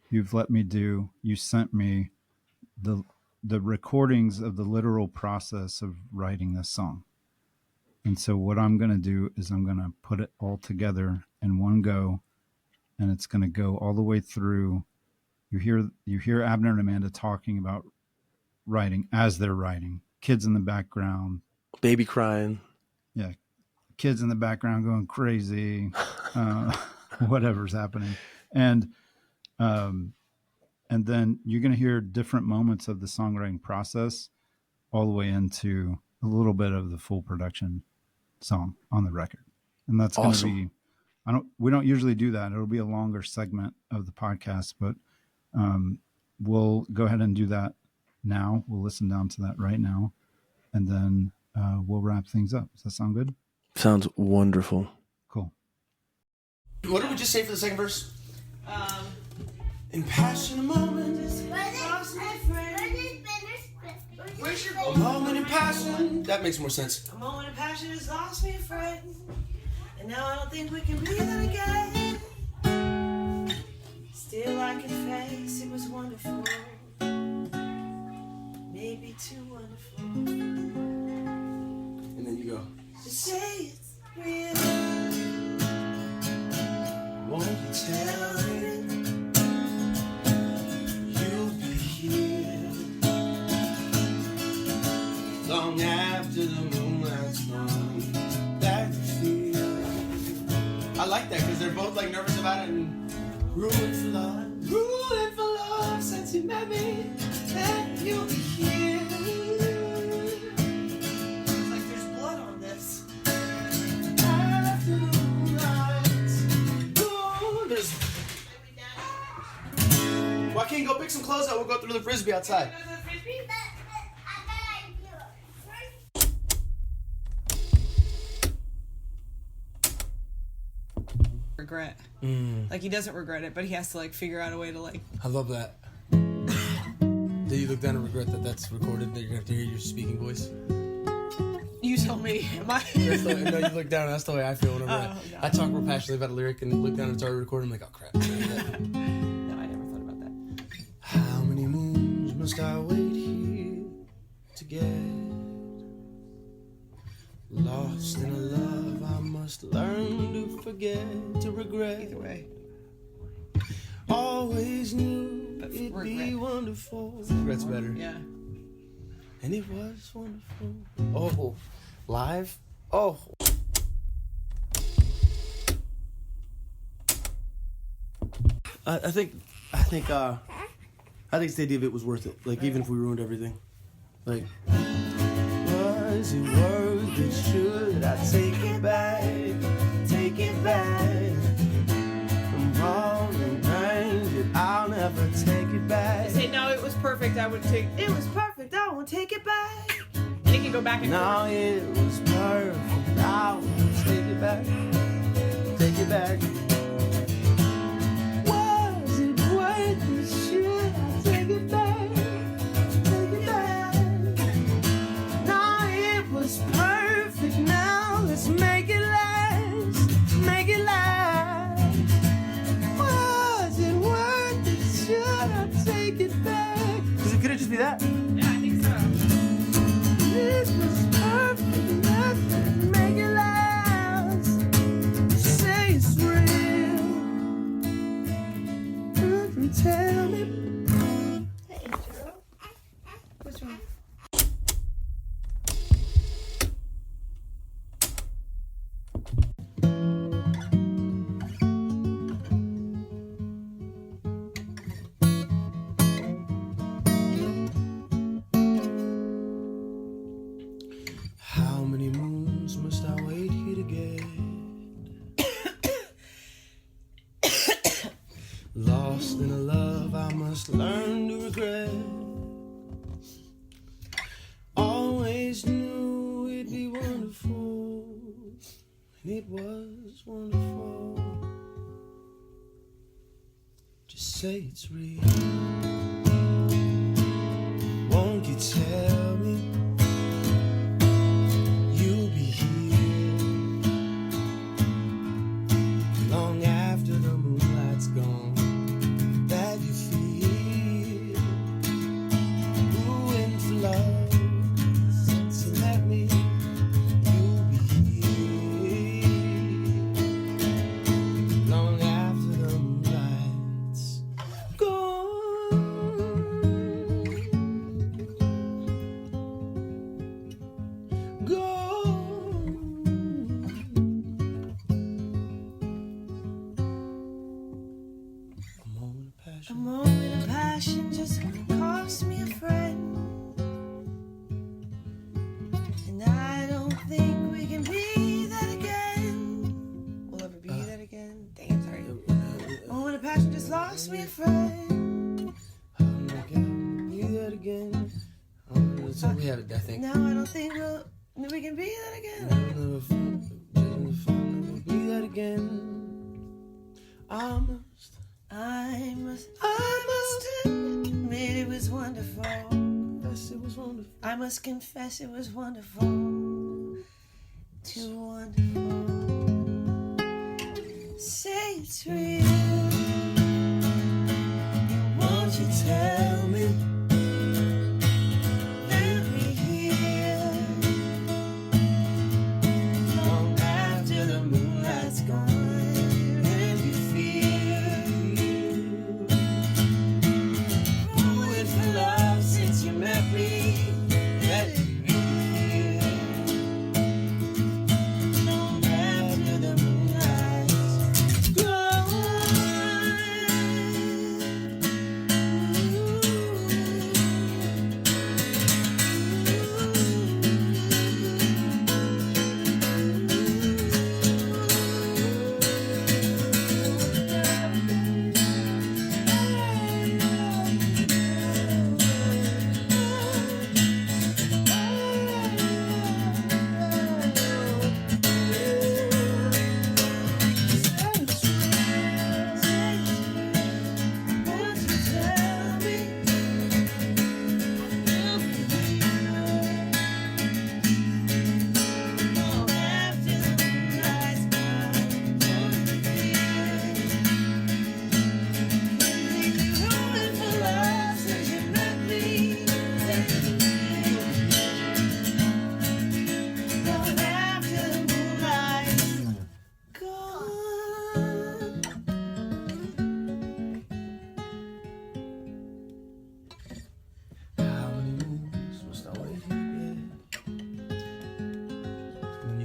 you've let me do, you sent me the recordings of the literal process of writing this song. And so what I'm going to do is I'm going to put it all together in one go, and it's going to go all the way through. You hear Abner and Amanda talking about writing as they're writing. Kids in the background. Baby crying. Yeah. Kids in the background going crazy. Whatever's happening. And then you're going to hear different moments of the songwriting process all the way into a little bit of the full production song on the record. And that's awesome. Going to be, we don't usually do that. It'll be a longer segment of the podcast, but we'll go ahead and do that now. We'll listen down to that right now, and then we'll wrap things up. Does that sound good? Sounds wonderful. Cool. What did we just say for the second verse? Impassioned moment. A moment in passion. That makes more sense. A moment of passion has lost me a friend, and now I don't think we can be that again. Still I confess it was wonderful, maybe too wonderful. And then you go. To say it's real. Won't you tell me you'll be here long after the moonlight's gone? That you feel. I like that because they're both like nervous about it and ruined for love since you met me, then you'll be here. It's like there's blood on this. After the moonlight's gone. Joaquin, go pick some clothes out. We'll go through the frisbee outside. Regret. Like he doesn't regret it, but he has to like figure out a way to like. I love that. Do you look down and regret that that's recorded? That you're gonna have to hear your speaking voice? You tell me. Am I? No, you look down and that's the way I feel whenever No. I talk real passionately about a lyric and look down and it's already recorded. I'm like, oh crap. No, I never thought about that. How many moons must I wait here to get lost in a love I must learn to forget, to regret? Either way. Always knew But it'd regret. be wonderful. Regret's better. Yeah. And it was wonderful. Oh, live? Oh. I think it's the idea of it was worth it. Like, even if we ruined everything. Like, was it worth it? Should I take it back? Take it back. I'm wrong and right. I'll never take it back. Say no, it was perfect. I would take. It was perfect, I won't take it back. And it can go back and No, forth. it was perfect. I'll take it back. Take it back. Was it worth it? Should I take it back? Take it back. No, it was perfect. Now let's make it last. Make it last. Was it worth it? Should I take it back? Could it just be that? Yeah, I think so. This was perfect, let's make it last. Say it's real. Tell me. What's wrong? How many moons must I wait here to get lost in a love I must learn to regret? Always knew it'd be wonderful, and it was wonderful. Just say it's real. Won't you tell me? You'll be here long after the moonlight's gone. That you feel ruined for love since you met me. You'll be here long after the moonlight's gone. A moment of passion just cost me a friend. And I don't think we can be that again. We'll ever be that again. Dang, sorry. A moment of passion just lost me a friend. I'm not gonna be that again. So we had it, I think. Now I don't think we can be that again. Never be that again. I must admit it was wonderful. confess it was wonderful. I must confess it was wonderful. Too wonderful. Say it's real. Won't you tell me? Let me hear. Long after the moonlight's gone. And you feel ruined for love since you met me. Let it be. Long after the moonlight's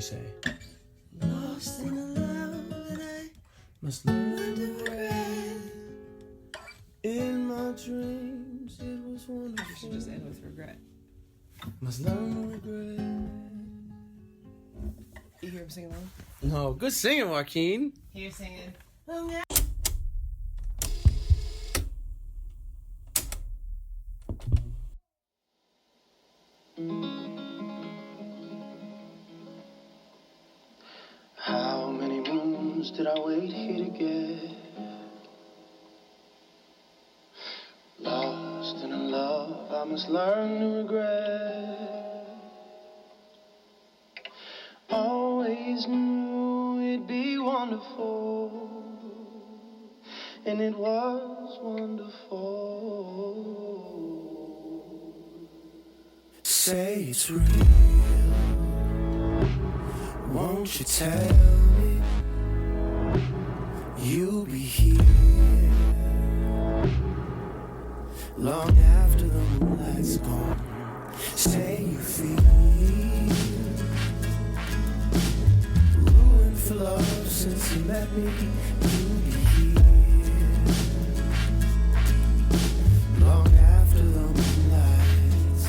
you say? Lost in a love that I Must learn learned to regret. in my dreams. It was We wonderful. should just end with regret. Must learn to regret. You hear him singing along? No, good singing, Joaquin. He was singing. Long How many moons did I wait here to get lost in a love I must learn to regret? Always knew it'd be wonderful, and it was wonderful. Say it's real. Won't you tell me you'll be here long after the moonlight's gone? Say you feel ruined for love since you met me. You'll be here long after the moonlight's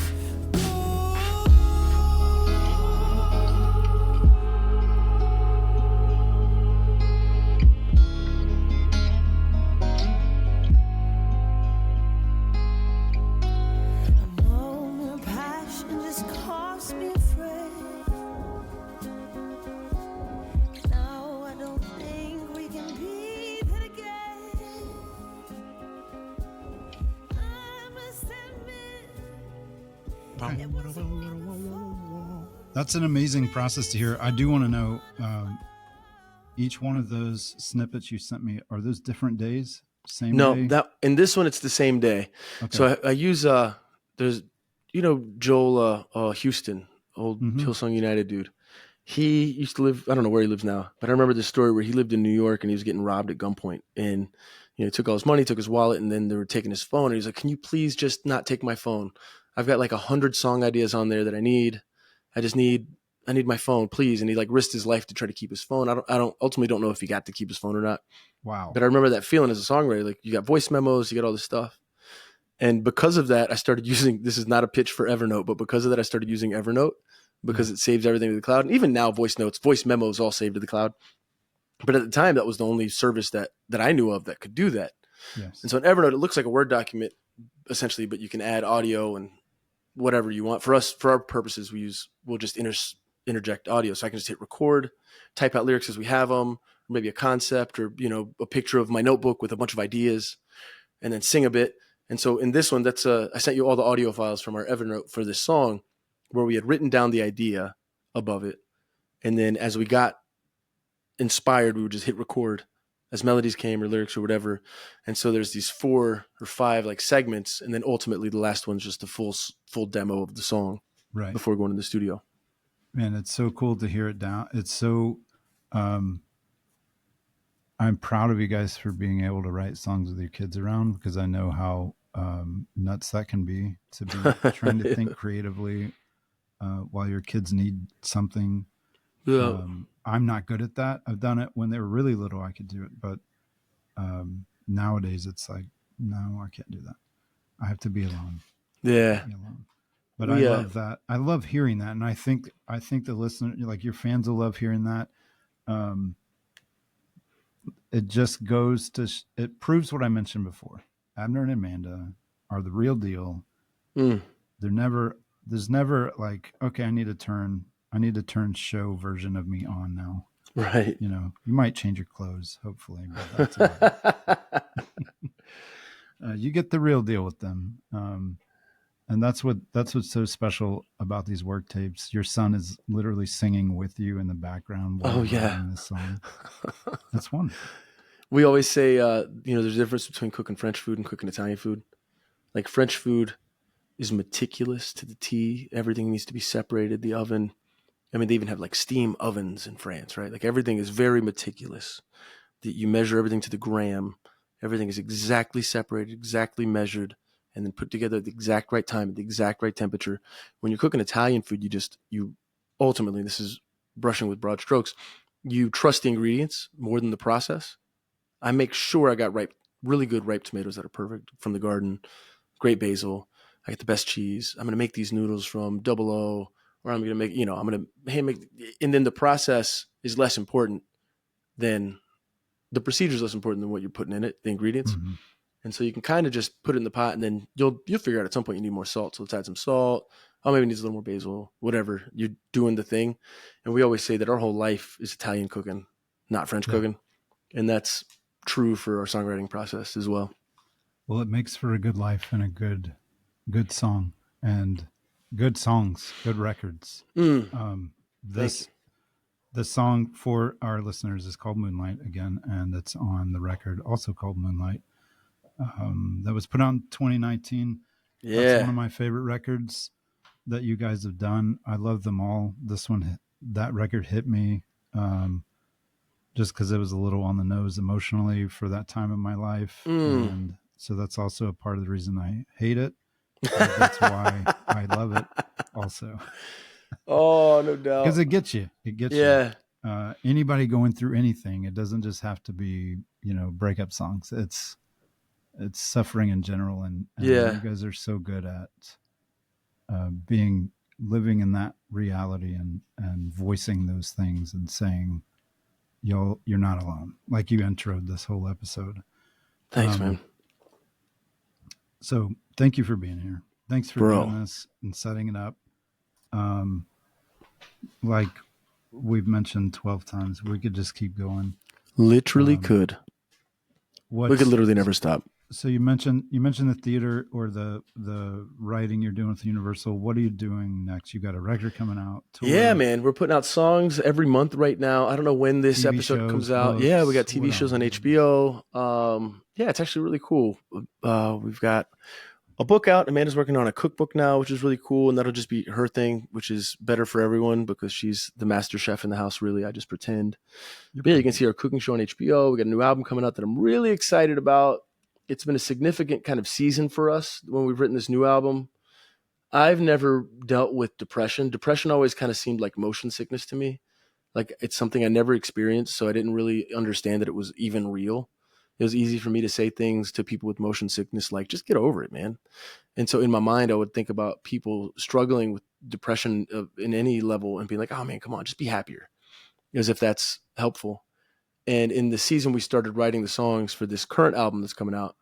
A moment of passion just cost me a friend. Now I don't think we can be that again. I must admit, it was wonderful. That's an amazing process to hear. I do want to know each one of those snippets you sent me, are those different days? Same No, day? that in this one it's the same day. Okay. So I use there's Joel Houston, old Mhm. Hillsong United dude. He used to live, I don't know where he lives now, but I remember this story where he lived in New York and he was getting robbed at gunpoint, and he took all his money, took his wallet, and then they were taking his phone, and he's like, "Can you please just not take my phone? I've got like 100 song ideas on there that I need. I need my phone, please." And he like risked his life to try to keep his phone. I don't ultimately don't know if he got to keep his phone or not. Wow. But I remember that feeling as a songwriter, like you got voice memos, you got all this stuff. And because of that, I started using, this is not a pitch for Evernote, but because of that, I started using Evernote because it saves everything to the cloud. And even now, voice notes, voice memos, all saved to the cloud. But at the time, that was the only service that I knew of that could do that. Yes. And so in Evernote, it looks like a Word document essentially, but you can add audio and whatever you want. For us, for our purposes, we'll just interject audio. So I can just hit record, type out lyrics as we have them, or maybe a concept or, a picture of my notebook with a bunch of ideas, and then sing a bit. And so in this one, that's I sent you all the audio files from our Evernote for this song where we had written down the idea above it. And then as we got inspired, we would just hit record as melodies came or lyrics or whatever. And so there's these 4 or 5 like segments. And then ultimately the last one's just a full demo of the song Right. before going to the studio. Man, it's so cool to hear it down. It's so, I'm proud of you guys for being able to write songs with your kids around, because I know how nuts that can be to be trying to think creatively while your kids need something. Yeah. I'm not good at that. I've done it when they were really little. I could do it, but nowadays it's like, no, I can't do that. I have to be alone. Yeah. Be alone. But I love that. I love hearing that, and I think the listener, like your fans, will love hearing that. It just goes to it proves what I mentioned before. Abner and Amanda are the real deal. Mm. There's never like, okay, I need to turn show version of me on now. Right. You might change your clothes, hopefully, but that's about it. You get the real deal with them. And that's what's so special about these work tapes. Your son is literally singing with you in the background while you're writing this song. That's wonderful. We always say, there's a difference between cooking French food and cooking Italian food. Like French food is meticulous to the T. Everything needs to be separated. The oven. I mean, they even have like steam ovens in France, right? Like everything is very meticulous. That you measure everything to the gram. Everything is exactly separated, exactly measured, and then put together at the exact right time, at the exact right temperature. When you're cooking Italian food, you ultimately, this is brushing with broad strokes. You trust the ingredients more than the process. I make sure I got really good ripe tomatoes that are perfect from the garden, great basil. I get the best cheese. I'm going to make these noodles from Double O, or I'm going to make, I'm going to hand make, and then the process is less important than the procedure is less important than what you're putting in it, the ingredients. Mm-hmm. And so you can kind of just put it in the pot, and then you'll figure out at some point you need more salt. So let's add some salt. Oh, maybe it needs a little more basil, whatever. You're doing the thing. And we always say that our whole life is Italian cooking, not French cooking. And that's true for our songwriting process as well. Well, it makes for a good life and a good song, and good songs, good records. This song for our listeners is called Moonlight again, and it's on the record also called Moonlight. That was put out in 2019. Yeah. That's one of my favorite records that you guys have done. I love them all. That record hit me just because it was a little on the nose emotionally for that time of my life. And so that's also a part of the reason I hate it. That's why I love it also. Oh, no doubt. Because it gets you. It gets you. Anybody going through anything, it doesn't just have to be, breakup songs. It's suffering in general. And you guys are so good at living in that reality and voicing those things and saying, you're not alone. Like you introed this whole episode. Thanks, man. So thank you for being here. Thanks for doing this and setting it up. Like we've mentioned 12 times, we could just keep going. Literally could. We could literally never stop. So you mentioned the theater or the writing you're doing with Universal. What are you doing next? You got a record coming out? Tour? Yeah, man. We're putting out songs every month right now. I don't know when this TV episode shows, comes out. books, Yeah, we got TV shows on HBO. Yeah, it's actually really cool. We've got a book out. Amanda's working on a cookbook now, which is really cool. And that'll just be her thing, which is better for everyone because she's the master chef in the house, really. I just pretend. But yeah, you can see our cooking show on HBO. We got a new album coming out that I'm really excited about. It's been a significant kind of season for us when we've written this new album. I've never dealt with depression. Depression always kind of seemed like motion sickness to me. Like it's something I never experienced, so I didn't really understand that it was even real. It was easy for me to say things to people with motion sickness like, just get over it, man. And so in my mind, I would think about people struggling with depression in any level and being like, oh man, come on, just be happier. As if that's helpful. And in the season we started writing the songs for this current album that's coming out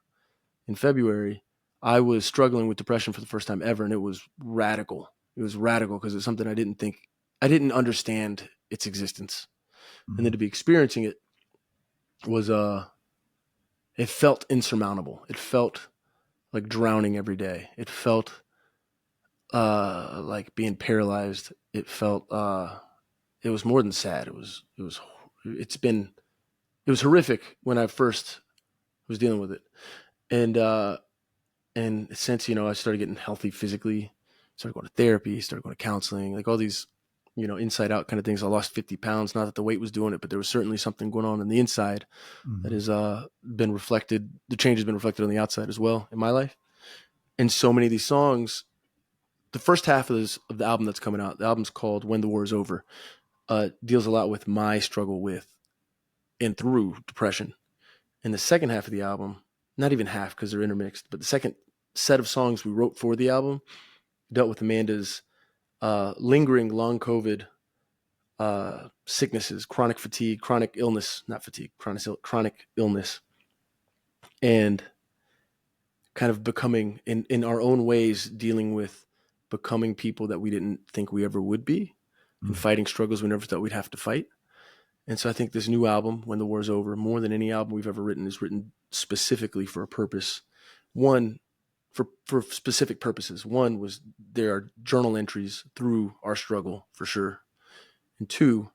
in February, I was struggling with depression for the first time ever. And it was radical. It was radical because it's something I didn't understand its existence. Mm-hmm. And then to be experiencing it was, it felt insurmountable. It felt like drowning every day. It felt like being paralyzed. It felt, it was more than sad. It was horrific when I first was dealing with it. And since, I started getting healthy physically, started going to therapy, started going to counseling, like all these, inside out kind of things. I lost 50 pounds, not that the weight was doing it, but there was certainly something going on the inside that has been reflected. The change has been reflected on the outside as well in my life. And so many of these songs, the first half of the album that's coming out, the album's called When the War is Over, deals a lot with my struggle with and through depression. And the second half of the album, not even half because they're intermixed, but the second set of songs we wrote for the album dealt with Amanda's lingering long COVID sicknesses, chronic fatigue, chronic illness, not fatigue, chronic illness, and kind of becoming in our own ways, dealing with becoming people that we didn't think we ever would be and fighting struggles we never thought we'd have to fight. And so I think this new album, When the War is Over, more than any album we've ever written, is written specifically for a purpose. One, for specific purposes. One was there are journal entries through our struggle for sure. And two,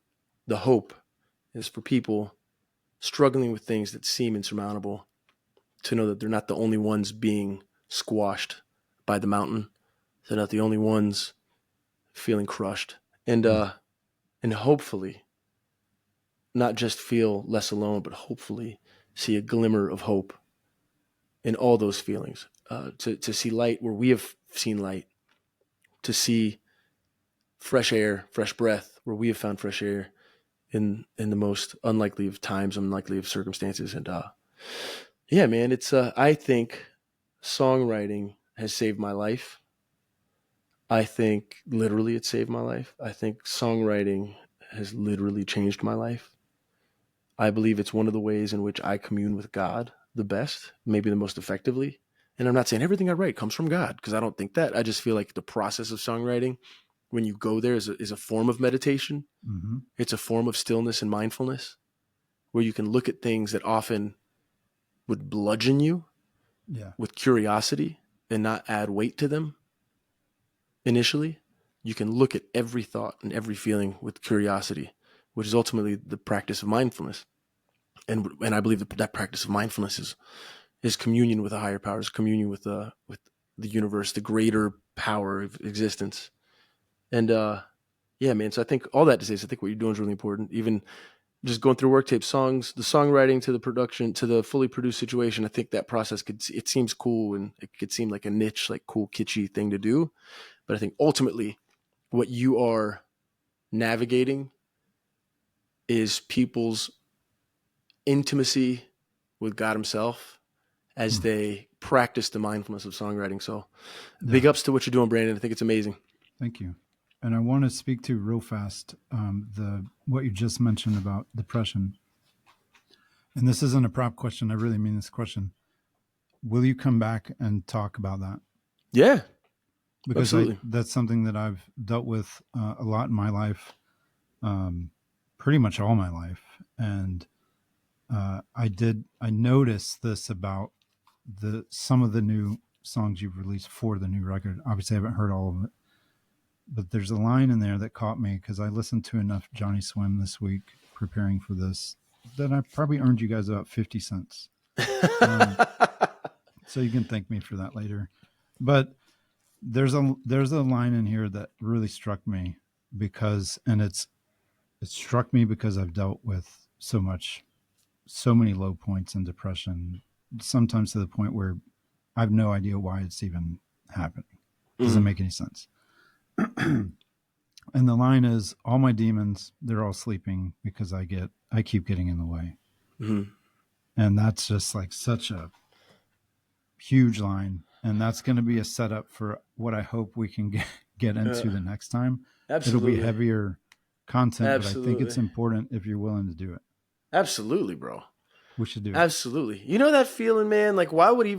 the hope is for people struggling with things that seem insurmountable to know that they're not the only ones being squashed by the mountain. They're not the only ones feeling crushed. And hopefully not just feel less alone, but hopefully see a glimmer of hope in all those feelings. To see light where we have seen light, to see fresh air, fresh breath where we have found fresh air in the most unlikely of times, unlikely of circumstances. And yeah, man, it's I think songwriting has saved my life. I think literally it saved my life. I think songwriting has literally changed my life. I believe it's one of the ways in which I commune with God the best, maybe the most effectively. And I'm not saying everything I write comes from God, because I don't think that. I just feel like the process of songwriting, when you go there, is a form of meditation. Mm-hmm. It's a form of stillness and mindfulness, where you can look at things that often would bludgeon you with curiosity and not add weight to them initially. You can look at every thought and every feeling with curiosity, which is ultimately the practice of mindfulness. And I believe that practice of mindfulness is communion with a higher power, is communion with the universe, the greater power of existence. And yeah, man. So I think all that to say is I think what you're doing is really important. Even just going through Worktapes, songs, the songwriting to the production to the fully produced situation. I think that process it seems cool, and it could seem like a niche, like cool, kitschy thing to do. But I think ultimately what you are navigating is people's intimacy with God himself as they practice the mindfulness of songwriting. So big ups to what you're doing, Brandon. I think it's amazing. Thank you. And I want to speak to real fast what you just mentioned about depression. And this isn't a prop question. I really mean this question. Will you come back and talk about that? Yeah, because absolutely. That's something that I've dealt with a lot in my life, pretty much all my life. And I noticed this about some of the new songs you've released for the new record. Obviously I haven't heard all of it, but there's a line in there that caught me because I listened to enough Johnnyswim this week preparing for this that I probably earned you guys about 50 cents. So you can thank me for that later. But there's a line in here that really struck me because it struck me because I've dealt with so many low points in depression, sometimes to the point where I have no idea why it's even happening. It doesn't make any sense. And the line is, all my demons, they're all sleeping because I keep getting in the way. Mm-hmm. And that's just like such a huge line. And that's going to be a setup for what I hope we can get into the next time. Absolutely. It'll be heavier content, Absolutely. but I think it's important if you're willing to do it. Absolutely, bro. We should do it. Absolutely. You know that feeling, man? Like why would, we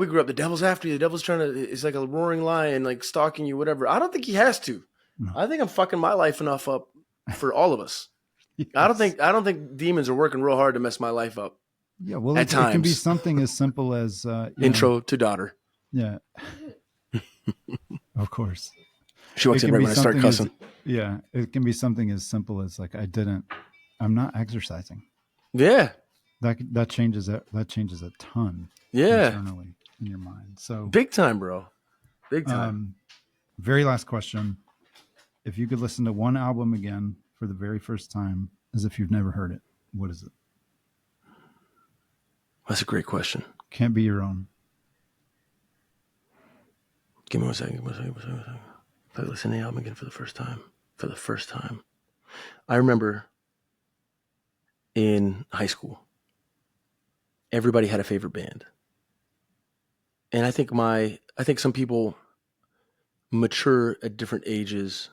grew up, the devil's after you. The devil's it's like a roaring lion, like stalking you, whatever. I don't think he has to. No. I think I'm fucking my life enough up for all of us. Yes. I don't think demons are working real hard to mess my life up. Yeah. Well, at it times. can be something as simple as intro to daughter. Yeah. Of course. She walks in right when I start cussing. It can be something as simple as like, I'm not exercising. Yeah. That changes a ton. Yeah. Internally in your mind. So big time, bro. Big time. Very last question. If you could listen to one album again for the very first time, as if you've never heard it, what is it? That's a great question. Can't be your own. Give me one second. If I listen to the album again for the first time, I remember in high school, everybody had a favorite band. And I think some people mature at different ages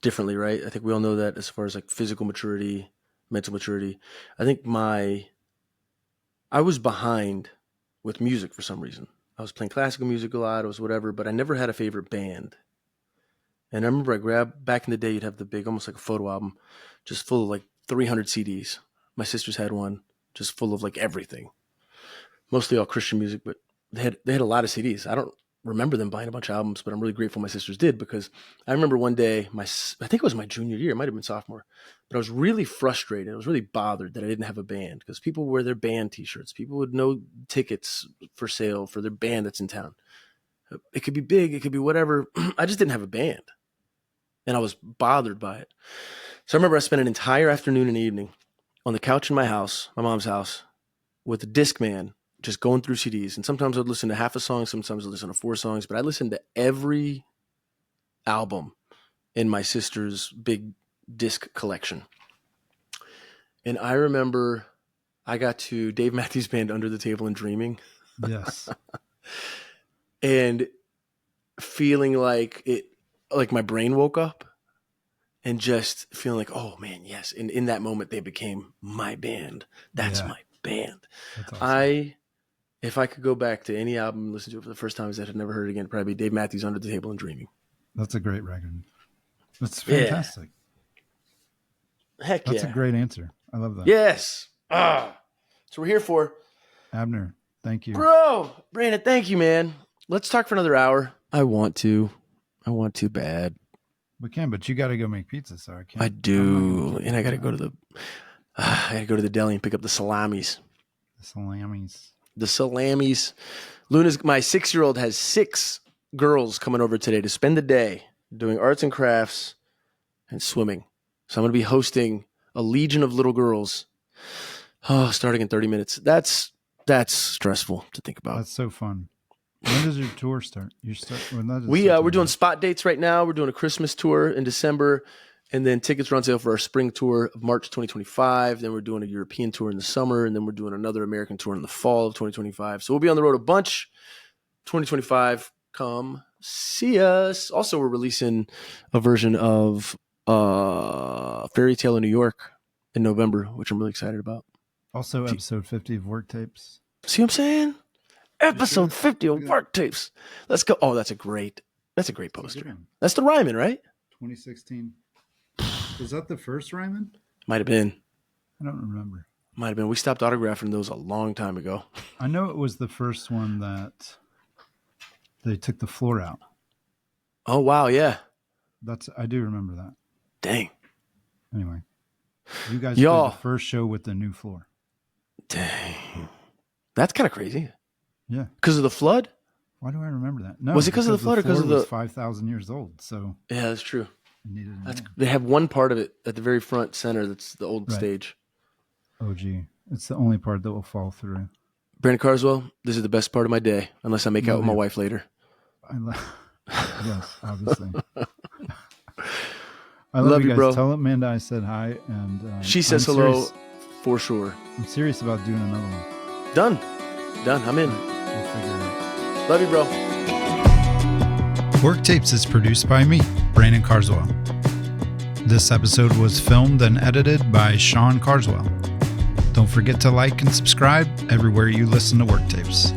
differently, right? I think we all know that as far as like physical maturity, mental maturity. I think I was behind with music for some reason. I was playing classical music a lot, I was whatever, but I never had a favorite band. And I remember back in the day, you'd have the big, almost like a photo album, just full of like 300 CDs. My sisters had one just full of like everything, mostly all Christian music, but they had a lot of CDs. I don't remember them buying a bunch of albums, but I'm really grateful my sisters did, because I remember one day, I think it was my junior year, it might have been sophomore, but I was really frustrated. I was really bothered that I didn't have a band, because people wear their band t-shirts. People would know tickets for sale for their band that's in town. It could be big, it could be whatever. I just didn't have a band, and I was bothered by it. So I remember I spent an entire afternoon and evening on the couch in my house, my mom's house, with a Discman, just going through CDs. And sometimes I'd listen to half a song, sometimes I'd listen to 4 songs, but I listened to every album in my sister's big disc collection. And I remember I got to Dave Matthews Band, Under the Table and Dreaming. Yes. And feeling like my brain woke up and just feeling like, oh man, yes. And in that moment, they became my band. That's my band. That's awesome. If I could go back to any album and listen to it for the first time that I'd never heard it again, it'd probably be Dave Matthews, Under the Table and Dreaming. That's a great record. That's fantastic. Heck yeah. That's a great answer. I love that. Yes. So we're here for Abner, thank you. Bro, Brandon, thank you, man. Let's talk for another hour. I want to bad. We can, but you got to go make pizza, so I can't. I do, and I got to go to the deli and pick up the salamis. The salamis. Luna's my 6-year-old has 6 girls coming over today to spend the day doing arts and crafts and swimming. So I'm going to be hosting a legion of little girls. Starting in 30 minutes. That's stressful to think about. That's so fun. When does your tour start? We're doing spot dates right now. We're doing a Christmas tour in December, and then tickets are on sale for our spring tour of March 2025. Then we're doing a European tour in the summer, and then we're doing another American tour in the fall of 2025. So we'll be on the road a bunch. 2025, come see us. Also, we're releasing a version of Fairy Tale in New York in November, which I'm really excited about. Also, episode 50 of Worktapes. See what I'm saying? Episode 50 of Worktapes. Let's go. Oh, that's a great poster. That's the Ryman, right? 2016. Was that the first Ryman? Might have been. I don't remember. Might have been. We stopped autographing those a long time ago. I know it was the first one that they took the floor out. Oh, wow. Yeah. I do remember that. Dang. Anyway. You guys played the first show with the new floor. Dang. That's kind of crazy. Yeah. Because of the flood? Why do I remember that? No. Was it because of the flood or because of the... 5,000 years old, so... Yeah, that's true. They have one part of it at the very front center that's the old stage. Oh, gee. It's the only part that will fall through. Brandon Carswell, this is the best part of my day, unless I make out with my wife later. Yes, obviously. I love you guys, bro. Tell Amanda I said hi, and she says hello for sure. I'm serious about doing another one. Done. I'm in. We'll figure it out. Love you, bro. Worktapes is produced by me, Brandon Carswell. This episode was filmed and edited by Sean Carswell. Don't forget to like and subscribe everywhere you listen to Worktapes.